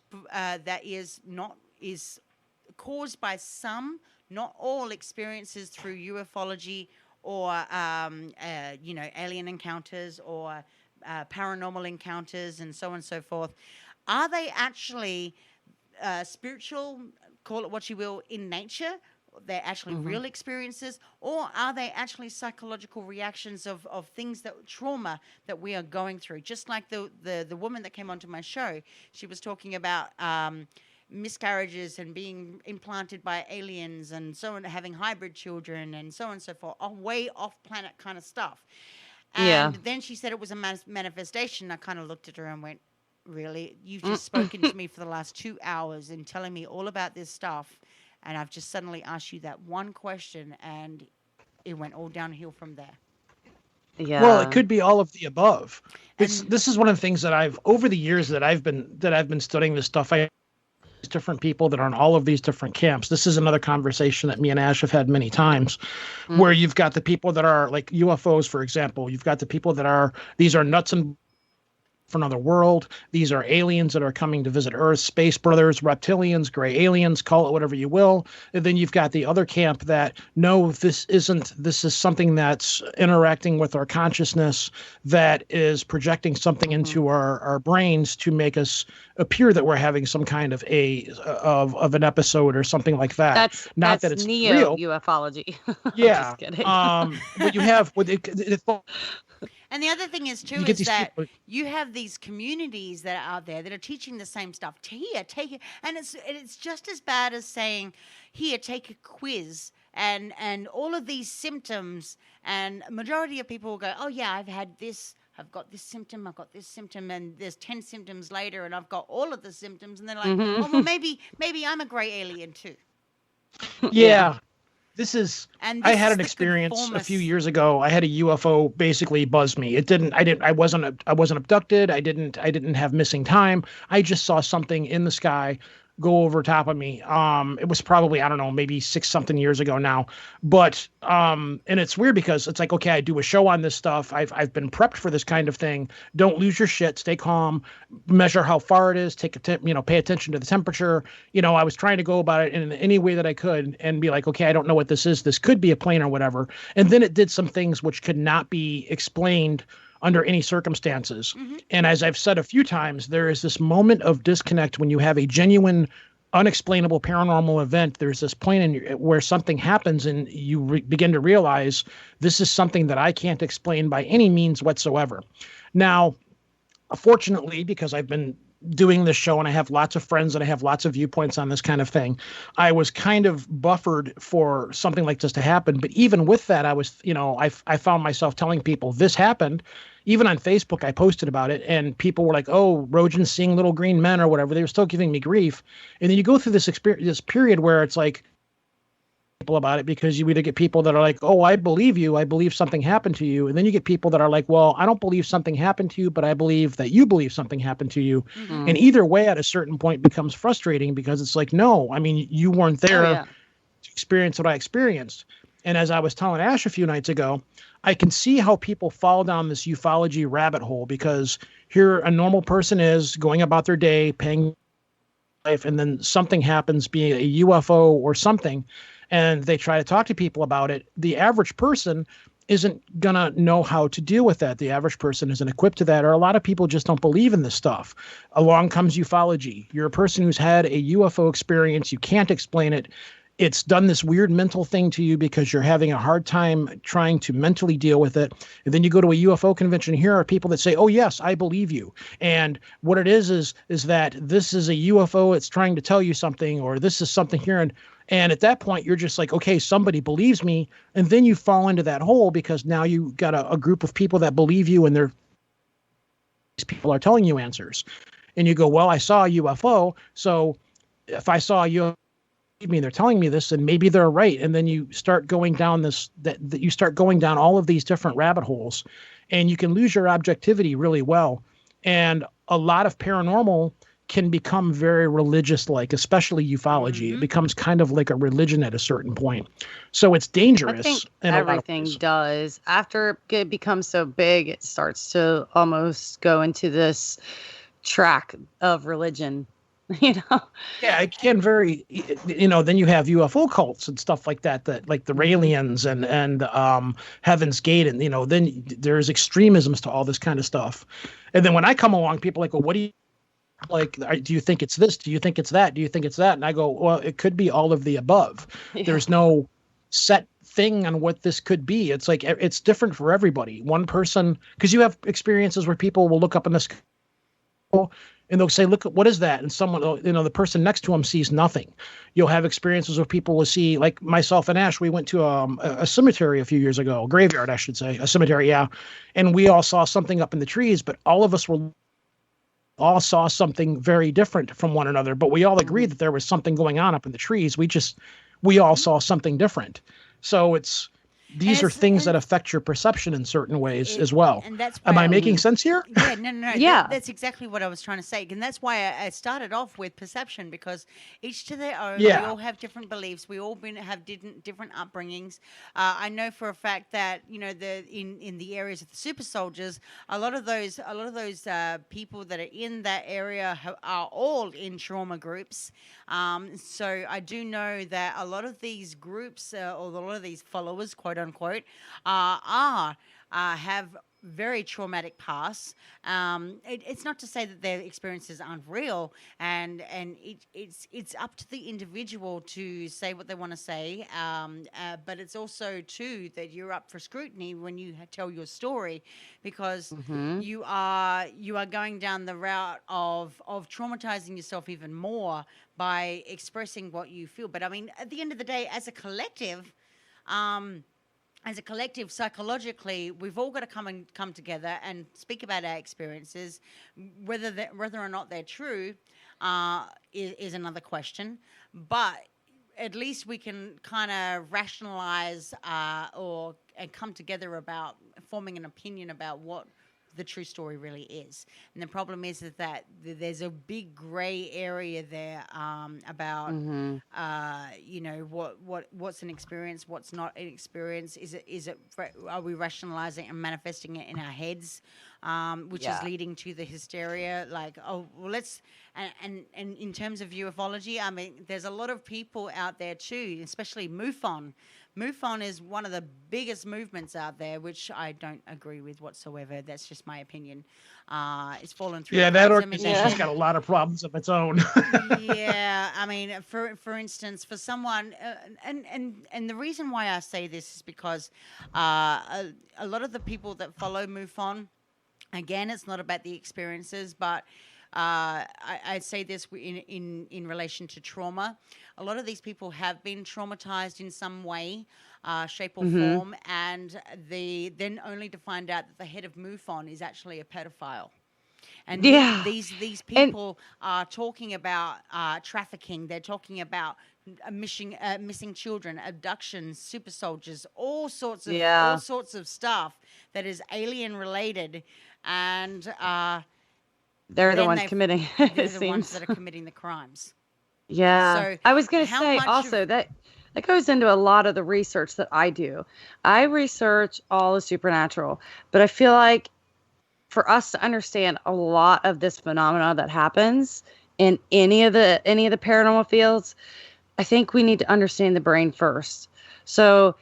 caused by some, not all, experiences through ufology or alien encounters or paranormal encounters and so on and so forth. Are they actually spiritual, call it what you will, in nature? They're actually real experiences, or are they actually psychological reactions of things trauma that we are going through? Just like the woman that came onto my show, she was talking about miscarriages and being implanted by aliens and so on, having hybrid children and so on and so forth, way off planet kind of stuff. And then she said it was a manifestation. I kind of looked at her and went, really? You've just spoken to me for the last 2 hours and telling me all about this stuff. And I've just suddenly asked you that one question, and it went all downhill from there. Yeah. Well, it could be all of the above. This is one of the things that I've, over the years that I've been studying this stuff, different people that are in all of these different camps. This is another conversation that me and Ash have had many times, where you've got the people that are like UFOs, for example. You've got the people that are, these are nuts and from another world. These are aliens that are coming to visit Earth, space brothers, reptilians, gray aliens, call it whatever you will. And then you've got the other camp that, no, this is something that's interacting with our consciousness, that is projecting something into our brains to make us appear that we're having some kind of an episode or something like that. That's that it's neo real. ufology. Yeah. Just kidding. What you have with it and the other thing is, too, is that you have these communities that are out there that are teaching the same stuff. Here, take it. And it's just as bad as saying, here, take a quiz and all of these symptoms. And a majority of people will go, oh, yeah, I've had this. I've got this symptom, I've got this symptom, and there's 10 symptoms later, and I've got all of the symptoms. And they're like, well, maybe I'm a gray alien, too. Yeah. I had an experience a few years ago. I had a UFO basically buzz me. I wasn't abducted. I didn't have missing time. I just saw something in the sky go over top of me. It was probably, I don't know, maybe 6-something years ago now. But and it's weird because it's like, okay, I do a show on this stuff. I've been prepped for this kind of thing. Don't lose your shit. Stay calm. Measure how far it is. Pay attention to the temperature. I was trying to go about it in any way that I could and be like, okay, I don't know what this is. This could be a plane or whatever. And then it did some things which could not be explained under any circumstances. And as I've said a few times, there is this moment of disconnect when you have a genuine, unexplainable paranormal event. There's this point where something happens and you begin to realize this is something that I can't explain by any means whatsoever. Now, fortunately, because I've been doing this show and I have lots of friends and I have lots of viewpoints on this kind of thing, I was kind of buffered for something like this to happen. But even with that, I was, I found myself telling people this happened. Even on Facebook, I posted about it and people were like, oh, Rojan's seeing little green men or whatever. They were still giving me grief. And then you go through this period where it's like, people about it, because you either get people that are like, oh, I believe you, I believe something happened to you. And then you get people that are like, well, I don't believe something happened to you, but I believe that you believe something happened to you. And either way at a certain point becomes frustrating because it's like, no, I mean, you weren't there to experience what I experienced. And as I was telling Ash a few nights ago, I can see how people fall down this ufology rabbit hole, because here a normal person is going about their day, paying life, and then something happens, being a UFO or something, and they try to talk to people about it. The average person isn't going to know how to deal with that. The average person isn't equipped to that, or a lot of people just don't believe in this stuff. Along comes ufology. You're a person who's had a UFO experience. You can't explain it. It's done this weird mental thing to you because you're having a hard time trying to mentally deal with it. And then you go to a UFO convention. Here are people that say, oh, yes, I believe you. And what it is that this is a UFO. It's trying to tell you something, or this is something here. And at that point, you're just like, okay, somebody believes me. And then you fall into that hole because now you got a group of people that believe you, and these people are telling you answers. And you go, well, I saw a UFO. So if I saw a UFO, me, they're telling me this, and maybe they're right. And then you start going down you start going down all of these different rabbit holes, and you can lose your objectivity really well. And a lot of paranormal can become very religious, like especially ufology. It becomes kind of like a religion at a certain point. So it's dangerous. I think everything does. After it becomes so big, it starts to almost go into this track of religion. Yeah, it can very, then you have UFO cults and stuff like that like the Raelians and Heaven's Gate, and then there's extremisms to all this kind of stuff. And then when I come along, people are like, well, what do you like? Do you think it's this? Do you think it's that? Do you think it's that? And I go, well, it could be all of the above. Yeah. There's no set thing on what this could be. It's like, it's different for everybody. One person, because you have experiences where people will look up in the sky, and they'll say, look, what is that? And someone, the person next to them sees nothing. You'll have experiences where people will see, like myself and Ash, we went to a cemetery a few years ago, a graveyard, I should say, a cemetery. Yeah. And we all saw something up in the trees, but all of us all saw something very different from one another, but we all agreed that there was something going on up in the trees. We all saw something different. So these are things that affect your perception in certain ways as well. And that's Am I making sense here? Yeah, no. Yeah. That's exactly what I was trying to say. And that's why I started off with perception, because each to their own. Yeah. We all have different beliefs. We all have different upbringings. I know for a fact that, in the areas of the super soldiers, a lot of those people that are in that area are all in trauma groups. So I do know that a lot of these groups, or a lot of these followers, quote unquote, have very traumatic pasts. It's not to say that their experiences aren't real, and it's up to the individual to say what they want to say. But it's also too that you're up for scrutiny when you tell your story, because you are going down the route of traumatizing yourself even more by expressing what you feel. But I mean, at the end of the day, as a collective, psychologically, we've all got to come together and speak about our experiences. Whether or not they're true is another question. But at least we can kind of rationalize and come together about forming an opinion about what the true story really is. And the problem is that there's a big gray area there about what's an experience, what's not an experience. Are we rationalizing and manifesting it in our heads, which is leading to the hysteria? Like, oh, well, and in terms of ufology, I mean, there's a lot of people out there too, especially MUFON. MUFON is one of the biggest movements out there, which I don't agree with whatsoever. That's just my opinion. It's fallen through. Yeah, that organization's got a lot of problems of its own. Yeah, I mean, for instance, for someone, and the reason why I say this is because a lot of the people that follow MUFON, again, it's not about the experiences, but I'd say this in relation to trauma. A lot of these people have been traumatized in some way, shape or form, and then only to find out that the head of MUFON is actually a pedophile. And these people are talking about trafficking. They're talking about missing children, abductions, super soldiers, all sorts of stuff that is alien related, and they're the ones committing. They're the ones that are committing the crimes. Yeah. So I was going to say also that goes into a lot of the research that I do. I research all the supernatural, but I feel like for us to understand a lot of this phenomena that happens in any of the paranormal fields, I think we need to understand the brain first. So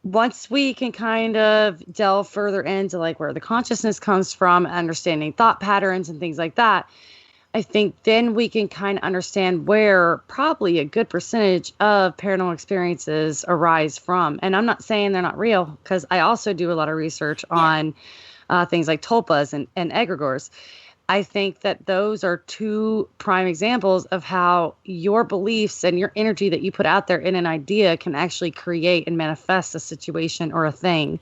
once we can kind of delve further into like where the consciousness comes from, understanding thought patterns and things like that, I think then we can kind of understand where probably a good percentage of paranormal experiences arise from. And I'm not saying they're not real, because I also do a lot of research on things like tulpas and egregores. I think that those are two prime examples of how your beliefs and your energy that you put out there in an idea can actually create and manifest a situation or a thing.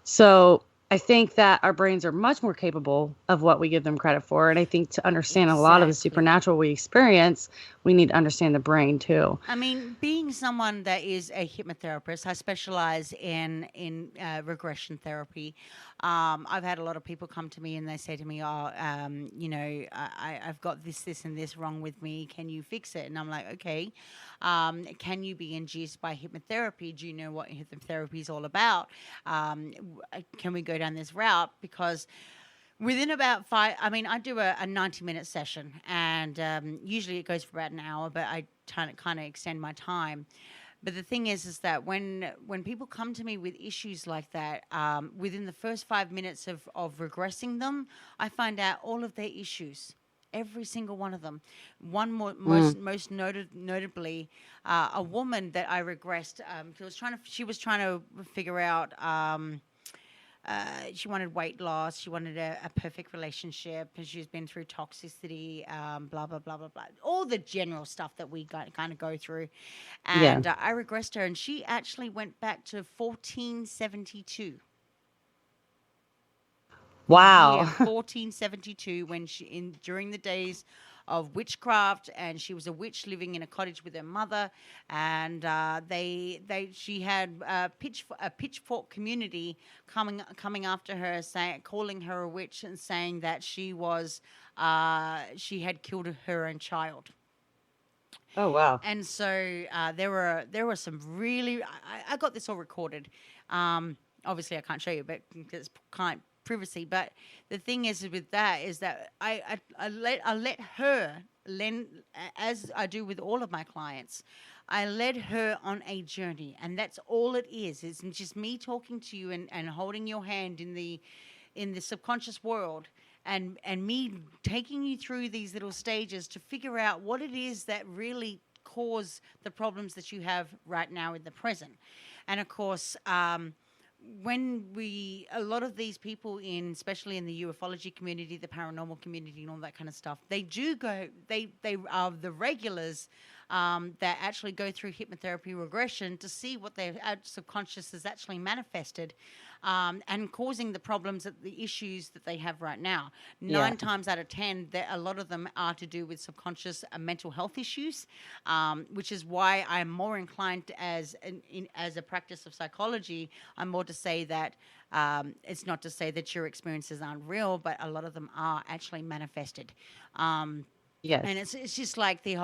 So I think that our brains are much more capable of what we give them credit for. And I think to understand a lot of the supernatural we experience, we need to understand the brain too. I mean, being someone that is a hypnotherapist, I specialize in regression therapy. I've had a lot of people come to me and they say to me, I've got this and this wrong with me. Can you fix it? And I'm like, okay. Can you be induced by hypnotherapy? Do you know what hypnotherapy is all about? Can we go down this route? Because within about I do a 90-minute session, and usually it goes for about an hour, but I kind of extend my time. But the thing is that when people come to me with issues like that, within the first 5 minutes of regressing them, I find out all of their issues. Every single one of them. One most notably, a woman that I regressed. She was trying to figure out she wanted weight loss. She wanted a perfect relationship, and she's been through toxicity, blah blah blah blah blah. All the general stuff that we kind of go through. Yeah. And I regressed her, and she actually went back to 1472. The year Wow. 1472, when during the days of witchcraft, and she was a witch living in a cottage with her mother, and she had a pitchfork community coming after her, calling her a witch and saying that she had killed her own child. Oh, wow. And so there were some really, I got this all recorded. Obviously, I can't show you, but it's kind of privacy. But the thing is with that is that I let her lend, as I do with all of my clients. I led her on a journey, and that's all it is. It's just me talking to you and holding your hand in the subconscious world, and me taking you through these little stages to figure out what it is that really cause the problems that you have right now in the present. And of course, when a lot of these people especially in the ufology community, the paranormal community and all that kind of stuff, they are the regulars that actually go through hypnotherapy regression to see what their subconscious has actually manifested, and causing the problems, the issues that they have right now. 9 times out of 10, a lot of them are to do with subconscious mental health issues, which is why I'm more inclined as a practice of psychology, I'm more to say that it's not to say that your experiences aren't real, but a lot of them are actually manifested. Yes. And it's just like the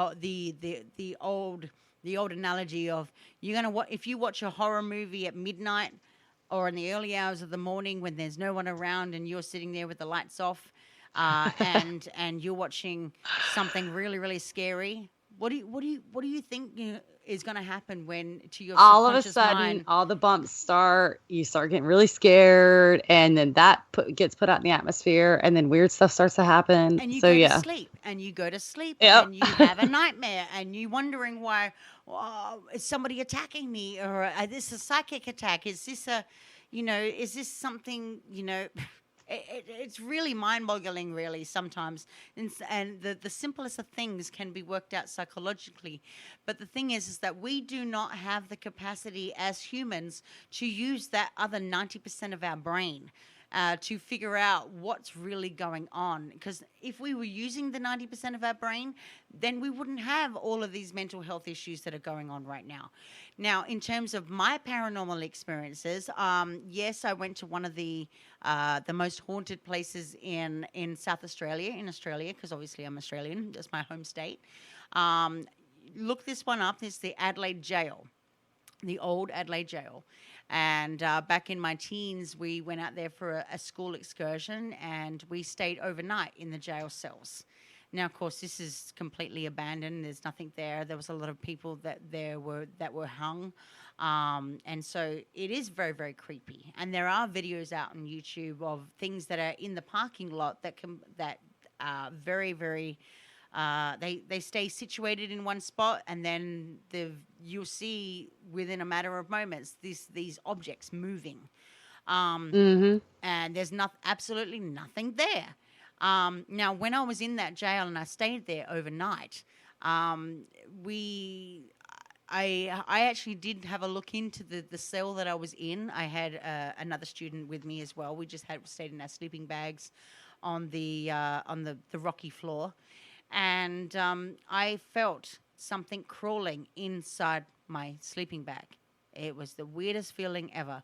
old analogy of if you watch a horror movie at midnight or in the early hours of the morning when there's no one around and you're sitting there with the lights off, and you're watching something really really scary. What do you think is going to happen when to your all of a subconscious sudden, mind? all the bumps start. You start getting really scared, and then that gets put out in the atmosphere, and then weird stuff starts to happen. And you So go yeah, to sleep, and you go to sleep, Yep. and you have a nightmare, and you wondering why, is somebody attacking me, or is this a psychic attack? Is this is this something, it's really mind-boggling, really, sometimes. And the simplest of things can be worked out psychologically. But the thing is that we do not have the capacity as humans to use that other 90% of our brain to figure out what's really going on. Because if we were using the 90% of our brain, then we wouldn't have all of these mental health issues that are going on right now. Now, in terms of my paranormal experiences, yes, I went to one of the most haunted places in South Australia, because obviously I'm Australian. That's my home state. Look this one up. It's the Adelaide Jail, the old Adelaide Jail. And back in my teens, we went out there for a school excursion, and we stayed overnight in the jail cells. Now, of course, this is completely abandoned. There's nothing there. There was a lot of people that were hung, and so it is very, very creepy. And there are videos out on YouTube of things that are in the parking lot that are very, very. They stay situated in one spot, and then you'll see within a matter of moments these objects moving, and there's absolutely nothing there. Now, when I was in that jail and I stayed there overnight, I actually did have a look into the cell that I was in. I had another student with me as well. We just stayed in our sleeping bags on the rocky floor. And I felt something crawling inside my sleeping bag. It was the weirdest feeling ever.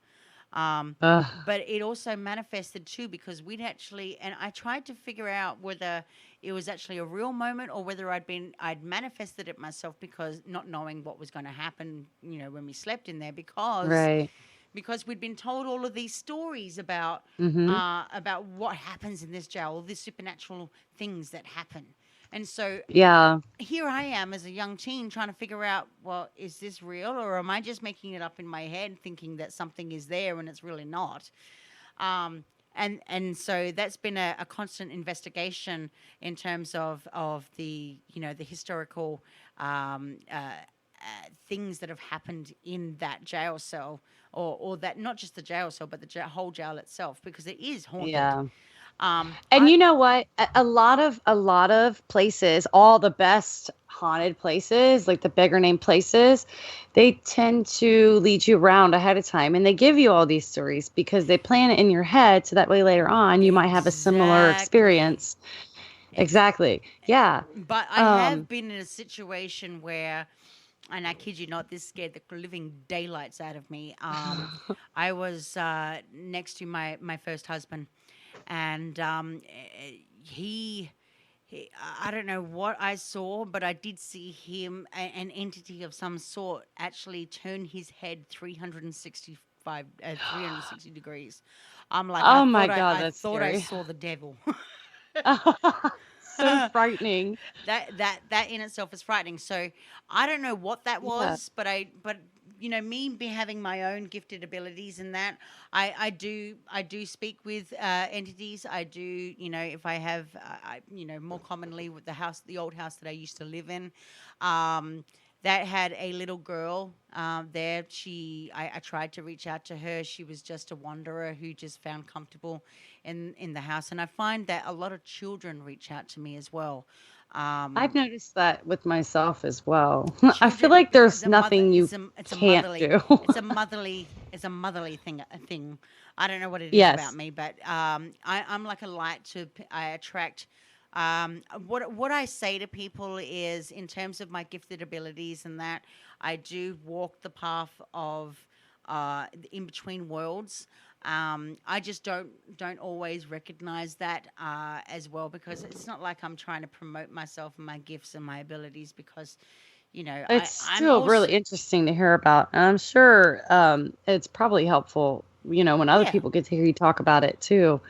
But it also manifested too, because and I tried to figure out whether it was actually a real moment or whether I'd manifested it myself, because not knowing what was going to happen, when we slept in there, right. because we'd been told all of these stories about what happens in this jail, all these supernatural things that happen. And so Yeah. here I am as a young teen trying to figure out, well, is this real, or am I just making it up in my head thinking that something is there and it's really not? And so that's been a constant investigation in terms of the the historical things that have happened in that jail cell, or that, not just the jail cell, but the whole jail itself, because it is haunted. Yeah. And you know what? A lot of places, all the best haunted places, like the bigger name places, they tend to lead you around ahead of time, and they give you all these stories because they plan it in your head, so that way later on you might have a similar experience. Exactly. Yeah. But I have been in a situation where, and I kid you not, this scared the living daylights out of me. I was next to my first husband, and he I don't know what I saw, but I did see him, an entity of some sort, actually turn his head 360 degrees. I'm like, oh my God, that's thought scary. I saw the devil. So frightening. That in itself is frightening. So I don't know what that was, but me having my own gifted abilities in that, I do speak with entities. I do, if I have, more commonly with the old house that I used to live in, that had a little girl there. I tried to reach out to her. She was just a wanderer who just found comfortable in the house. And I find that a lot of children reach out to me as well. I've noticed that with myself as well. I feel like there's nothing you can't do. It's a motherly thing. I don't know what it is about me, but I'm like a light I attract. What I say to people is, in terms of my gifted abilities and that, I do walk the path of in between worlds. I just don't always recognize that as well, because it's not like I'm trying to promote myself and my gifts and my abilities, because it's still really interesting to hear about, and I'm sure it's probably helpful when other people get to hear you talk about it too,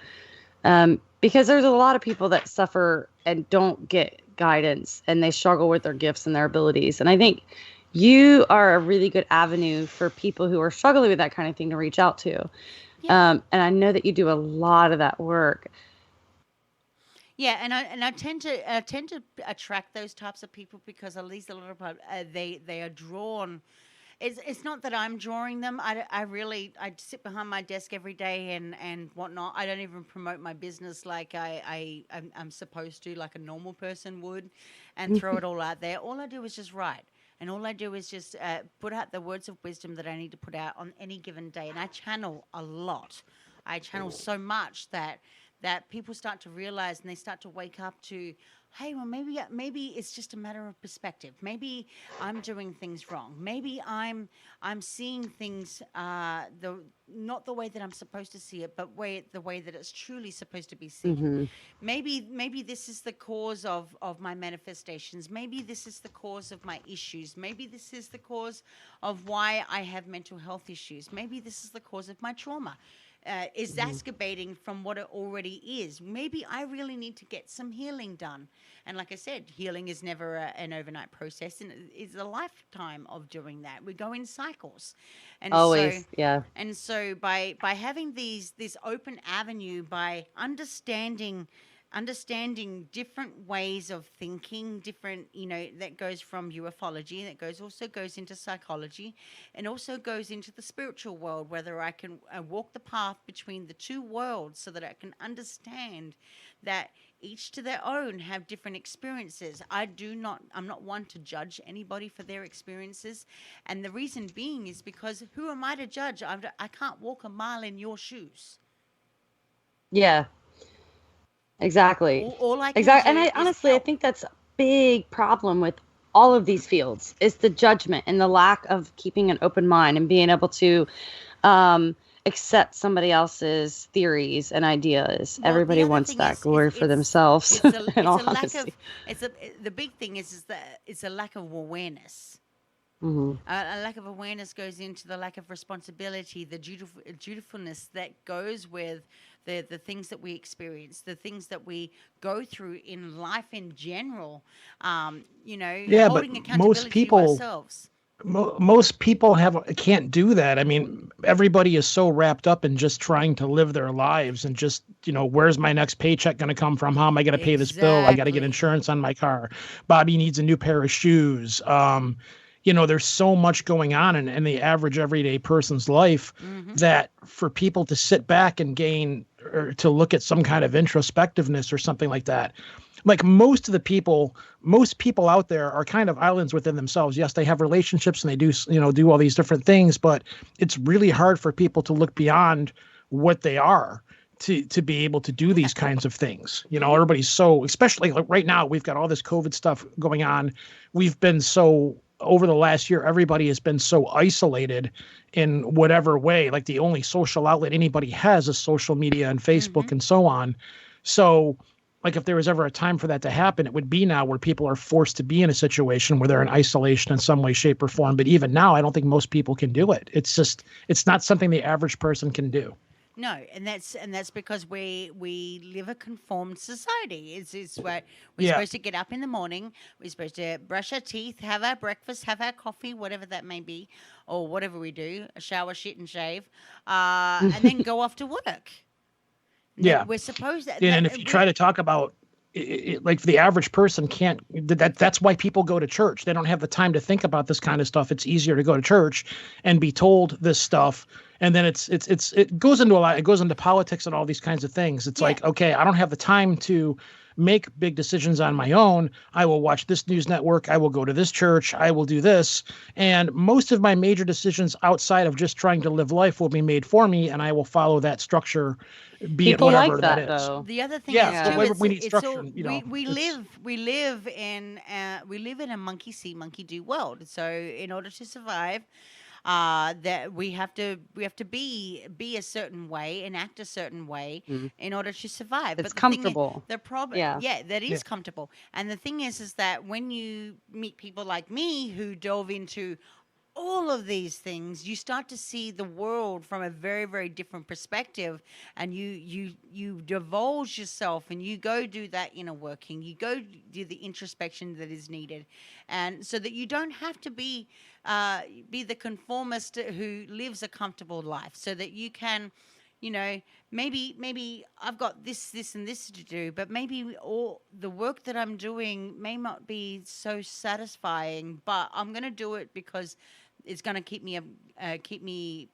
because there's a lot of people that suffer and don't get guidance, and they struggle with their gifts and their abilities, and I think you are a really good avenue for people who are struggling with that kind of thing to reach out to. And I know that you do a lot of that work. Yeah, and I tend to attract those types of people, because at least a lot of they are drawn. It's not that I'm drawing them. I sit behind my desk every day and whatnot. I don't even promote my business like I'm supposed to, like a normal person would, and throw it all out there. All I do is just write. And all I do is just put out the words of wisdom that I need to put out on any given day. And I channel a lot. I channel so much that people start to realize, and they start to wake up to, hey, well, maybe it's just a matter of perspective. Maybe I'm doing things wrong. Maybe I'm seeing things not the way that I'm supposed to see it, but the way that it's truly supposed to be seen. Mm-hmm. Maybe this is the cause of my manifestations. Maybe this is the cause of my issues. Maybe this is the cause of why I have mental health issues. Maybe this is the cause of my trauma. Is exacerbating from what it already is. Maybe I really need to get some healing done. And like I said, healing is never an overnight process, and it's a lifetime of doing that. We go in cycles. And always, yeah. And so by having this open avenue, by understanding different ways of thinking, different, that goes from ufology, that also goes into psychology, and also goes into the spiritual world, whether I can walk the path between the two worlds, so that I can understand that each to their own have different experiences. I'm not one to judge anybody for their experiences. And the reason being is because who am I to judge? I can't walk a mile in your shoes. Yeah. Exactly. All I can exactly. do And I think that's a big problem with all of these fields, is the judgment and the lack of keeping an open mind and being able to accept somebody else's theories and ideas. Well, everybody wants that glory for themselves. The big thing is that it's a lack of awareness. Mm-hmm. A lack of awareness goes into the lack of responsibility, the dutifulness that goes with the things that we experience, the things that we go through in life in general. Holding accountability to ourselves. Most people can't do that. I mean, everybody is so wrapped up in just trying to live their lives and just, where's my next paycheck going to come from? How am I going to pay this bill? I got to get insurance on my car. Bobby needs a new pair of shoes. there's so much going on in the average everyday person's life that for people to sit back and gain or to look at some kind of introspectiveness or something like that. Like most people out there are kind of islands within themselves. Yes, they have relationships and they do all these different things, but it's really hard for people to look beyond what they are to be able to do these kinds of things. Everybody's so, especially like right now, we've got all this COVID stuff going on. We've been so, over the last year, everybody has been so isolated in whatever way. Like the only social outlet anybody has is social media and Facebook and so on. So like if there was ever a time for that to happen, it would be now, where people are forced to be in a situation where they're in isolation in some way, shape, or form. But even now, I don't think most people can do it. It's not something the average person can do. No, and that's because we live a conformed society. It's where we're supposed to get up in the morning, we're supposed to brush our teeth, have our breakfast, have our coffee, whatever that may be, or whatever we do, a shower, shit, and shave, and then go off to work. Yeah, we're supposed to. And if you try to talk about like the average person can't, that's why people go to church. They don't have the time to think about this kind of stuff. It's easier to go to church and be told this stuff. And then it goes into a lot. It goes into politics and all these kinds of things. It's like, okay, I don't have the time to make big decisions on my own. I will watch this news network. I will go to this church. I will do this. And most of my major decisions outside of just trying to live life will be made for me. And I will follow that structure, be People it whatever like that that is. though. The other thing is too, we need structure. we live in a monkey see, monkey do world. So in order to survive, that we have to be a certain way and act a certain way in order to survive. It's but comfortable. The problem, that is comfortable. And the thing is that when you meet people like me who delve into all of these things, you start to see the world from a very, very different perspective, and you divulge yourself, and you go do that inner working, you go do the introspection that is needed, and so that you don't have to be the conformist who lives a comfortable life, so that you can, maybe I've got this and this to do, but maybe all the work that I'm doing may not be so satisfying, but I'm going to do it because it's going to keep me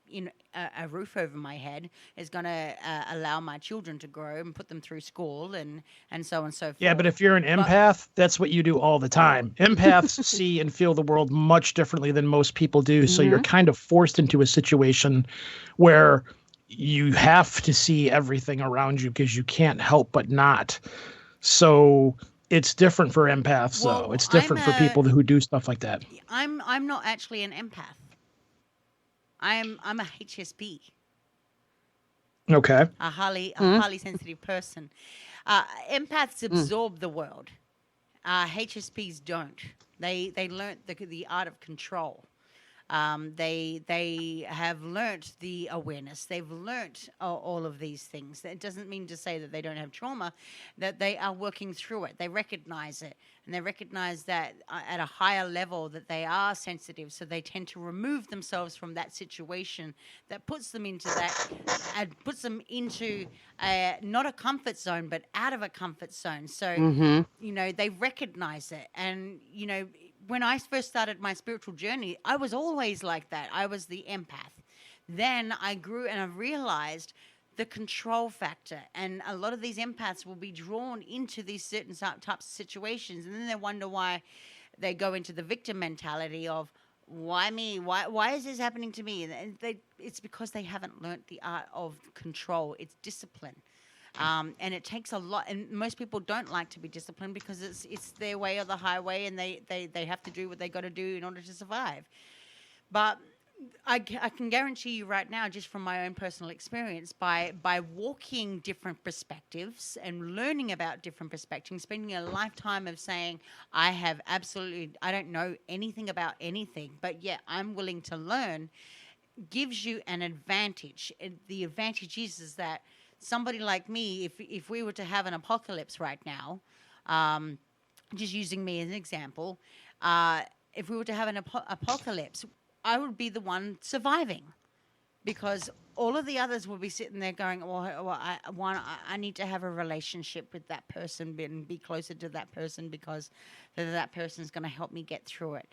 in a roof over my head. It's going to allow my children to grow and put them through school and so on and so forth. Yeah, but if you're an empath, that's what you do all the time. Empaths see and feel the world much differently than most people do. So you're kind of forced into a situation where you have to see everything around you because you can't help but not. So it's different for empaths, though. It's different for people who do stuff like that. I'm not actually an empath. I'm a HSP. Okay. A highly sensitive person. Empaths absorb the world. HSPs don't. They learnt the art of control. They have learnt the awareness. They've learnt all of these things. It doesn't mean to say that they don't have trauma, that they are working through it. They recognize it, and they recognize that at a higher level that they are sensitive, so they tend to remove themselves from that situation that puts them into not a comfort zone, but out of a comfort zone. So, they recognize it. And, when I first started my spiritual journey, I was always like that. I was the empath. Then I grew and I realized the control factor. And a lot of these empaths will be drawn into these certain types of situations. And then they wonder why they go into the victim mentality of, why me? Why is this happening to me? And it's because they haven't learnt the art of control. It's discipline. And it takes a lot, and most people don't like to be disciplined because it's their way or the highway, and they have to do what they got to do in order to survive. But I can guarantee you right now, just from my own personal experience, by walking different perspectives and learning about different perspectives, spending a lifetime of saying, I don't know anything about anything, but yet I'm willing to learn, gives you an advantage. And the advantage is that somebody like me, if we were to have an apocalypse right now, just using me as an example, if we were to have an apocalypse, I would be the one surviving, because all of the others will be sitting there going, I need to have a relationship with that person and be closer to that person because that person's going to help me get through it.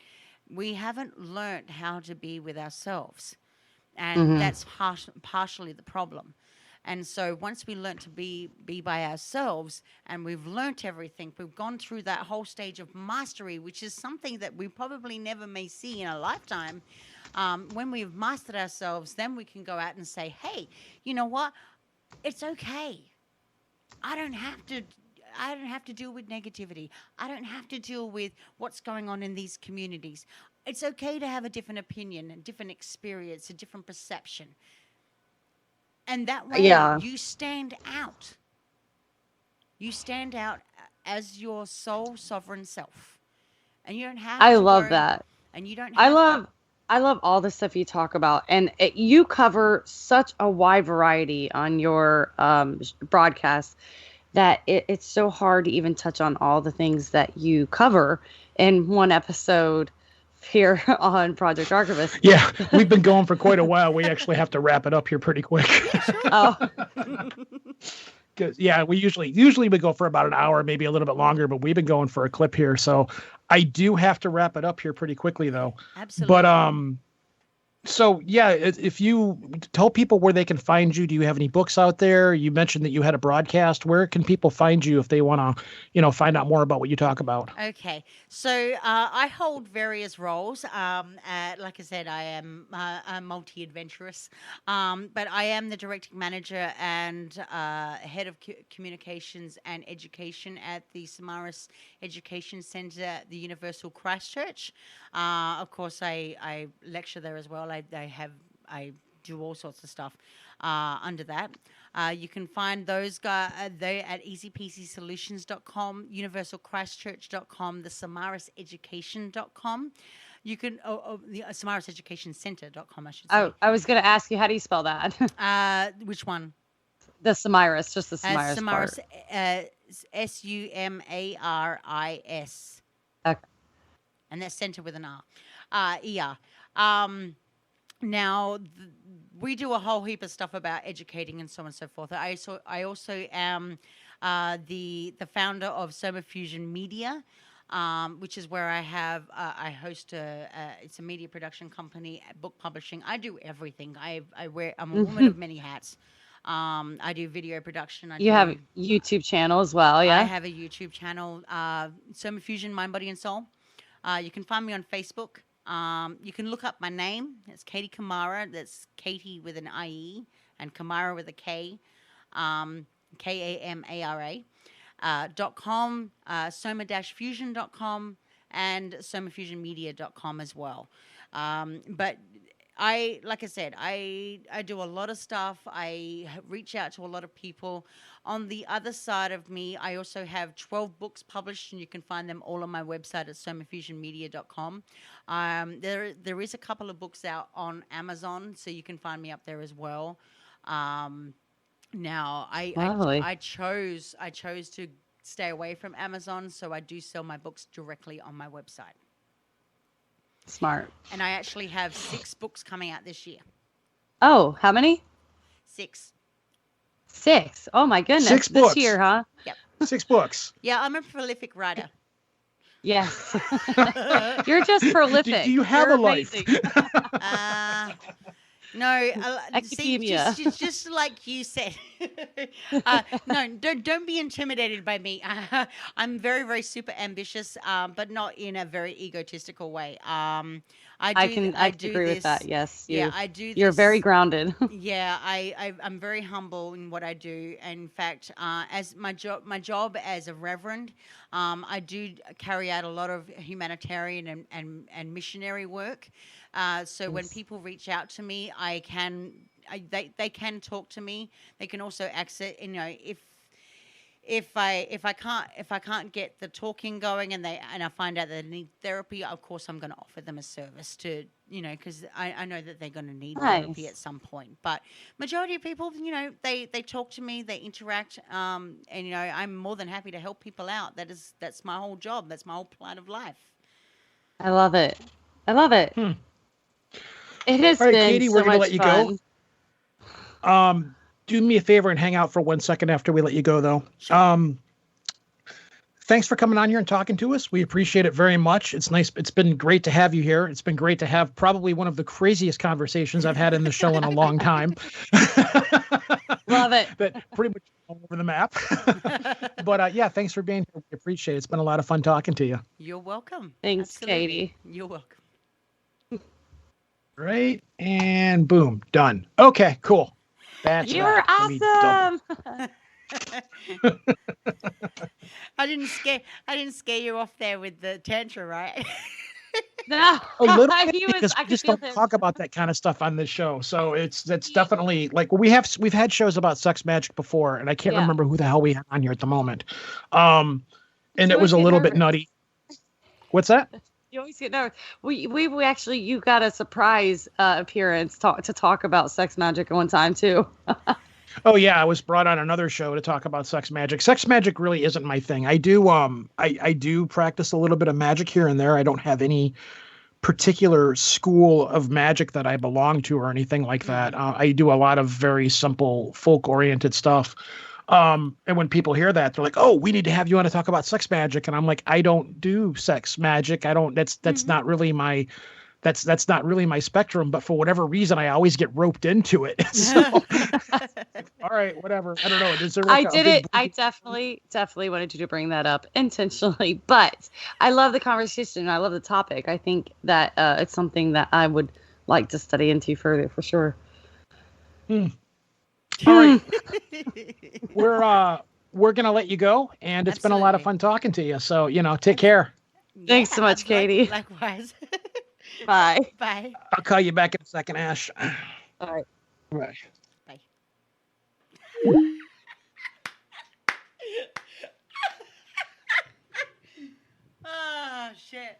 we haven't learned how to be with ourselves. And that's partially the problem. And so once we learn to be by ourselves and we've learnt everything, we've gone through that whole stage of mastery, which is something that we probably never may see in a lifetime. When we've mastered ourselves, then we can go out and say, hey, you know what? It's okay. I don't have to deal with negativity. I don't have to deal with what's going on in these communities. It's okay to have a different opinion, a different experience, a different perception. And that way you stand out. You stand out as your sole sovereign self. And you don't have I to love worry, that. And you don't have I love all the stuff you talk about. And you cover such a wide variety on your broadcast that it's so hard to even touch on all the things that you cover in one episode here on Project Archivist. Yeah, we've been going for quite a while. We actually have to wrap it up here pretty quick. Yeah, sure. Oh. Yeah, we usually we go for about an hour, maybe a little bit longer, but we've been going for a clip here. So I do have to wrap it up here pretty quickly, though. Absolutely. But so yeah, if you tell people where they can find you, do you have any books out there? You mentioned that you had a broadcast. Where can people find you if they want to, find out more about what you talk about? Okay, so I hold various roles. Like I said, I am a multi-adventurous, but I am the directing manager and head of communications and education at the Samaras Education Centre at the Universal Christchurch. Of course, I lecture there as well. I do all sorts of stuff under that. You can find those guys there at easypeasysolutions.com, universalchristchurch.com, the samaraseducation.com. You can the samaraseducationcenter.com, I should say. Oh, I was going to ask you, how do you spell that? Which one? The Samaras, just the Samaras Samaras, part. Sumaris. Okay. And that's center with an R. ER. Now, we do a whole heap of stuff about educating and so on and so forth. I also am the founder of Somafusion Media, which is where I host it's a media production company, book publishing. I do everything. I'm a woman of many hats. I do video production. You have a YouTube channel as well, yeah? I have a YouTube channel, Somafusion, Mind, Body, and Soul. You can find me on Facebook. You can look up my name. It's Katie Kamara. That's Katie with an IE and Kamara with a K. Kamara. .com, soma-fusion.com, and somafusionmedia.com as well. But like I said, I do a lot of stuff. I reach out to a lot of people. On the other side of me, I also have 12 books published, and you can find them all on my website at somafusionmedia.com. There is a couple of books out on Amazon, so you can find me up there as well. Now, I chose to stay away from Amazon, so I do sell my books directly on my website. Smart. And I actually have 6 books coming out this year. Oh, how many? 6. 6. Oh my goodness. 6 books. This year, huh? Yep. 6 books. Yeah, I'm a prolific writer. Yes. You're just prolific. Do you have You're a life? No, academia. See, just like you said. No, don't be intimidated by me. I'm very, very super ambitious, but not in a very egotistical way. I can agree with that. Yes. I do. You're very grounded. Yeah, I'm very humble in what I do. In fact, as my job as a Reverend, I do carry out a lot of humanitarian and missionary work. So when people reach out to me, they can talk to me. They can also access, if I can't get the talking going and I find out that they need therapy, of course I'm going to offer them a service to, because I know that they're going to need therapy at some point. But majority of people, they talk to me, they interact, and I'm more than happy to help people out. That's my whole job. That's my whole plan of life. I love it. It has All right, been Katie, so we're going to much let you fun. go. Do me a favor and hang out for 1 second after we let you go, though. Sure. thanks for coming on here and talking to us. We appreciate it very much. It's nice. It's been great to have you here. It's been great to have probably one of the craziest conversations I've had in the show in a long time. Love it. That pretty much all over the map. But yeah, thanks for being here. We appreciate it. It's been a lot of fun talking to you. You're welcome. Thanks, Absolutely. Katie. You're welcome. Right, and boom, done. Okay, cool. That's You're awesome. I didn't scare you off there with the tantra, right? No, A little I bit, because I we could just feel don't him. talk about that kind of stuff on this show. So that's definitely like we've had shows about sex magic before, and I can't Yeah. remember who the hell we had on here at the moment. And You it was a always get little bit nervous. nutty. What's that? You always get nervous. We actually, you got a surprise appearance to talk about sex magic at one time too. Oh yeah, I was brought on another show to talk about sex magic. Sex magic really isn't my thing. I do I do practice a little bit of magic here and there. I don't have any particular school of magic that I belong to or anything like that. I do a lot of very simple folk oriented stuff. And when people hear that, they're like, "Oh, we need to have you on to talk about sex magic." And I'm like, "I don't do sex magic. I don't. That's not really my. That's not really my spectrum." But for whatever reason, I always get roped into it. So, all right, whatever. I don't know. Is there like I a did big- it. I definitely wanted you to bring that up intentionally, but I love the conversation. I love the topic. I think that it's something that I would like to study into further for sure. All right. We're gonna let you go, and it's been a lot of Absolutely. fun talking to you. So take care. Thanks so much, Katie. Likewise. Bye. Bye. I'll call you back in a second, Ash. All right. Right. Bye. Oh, shit.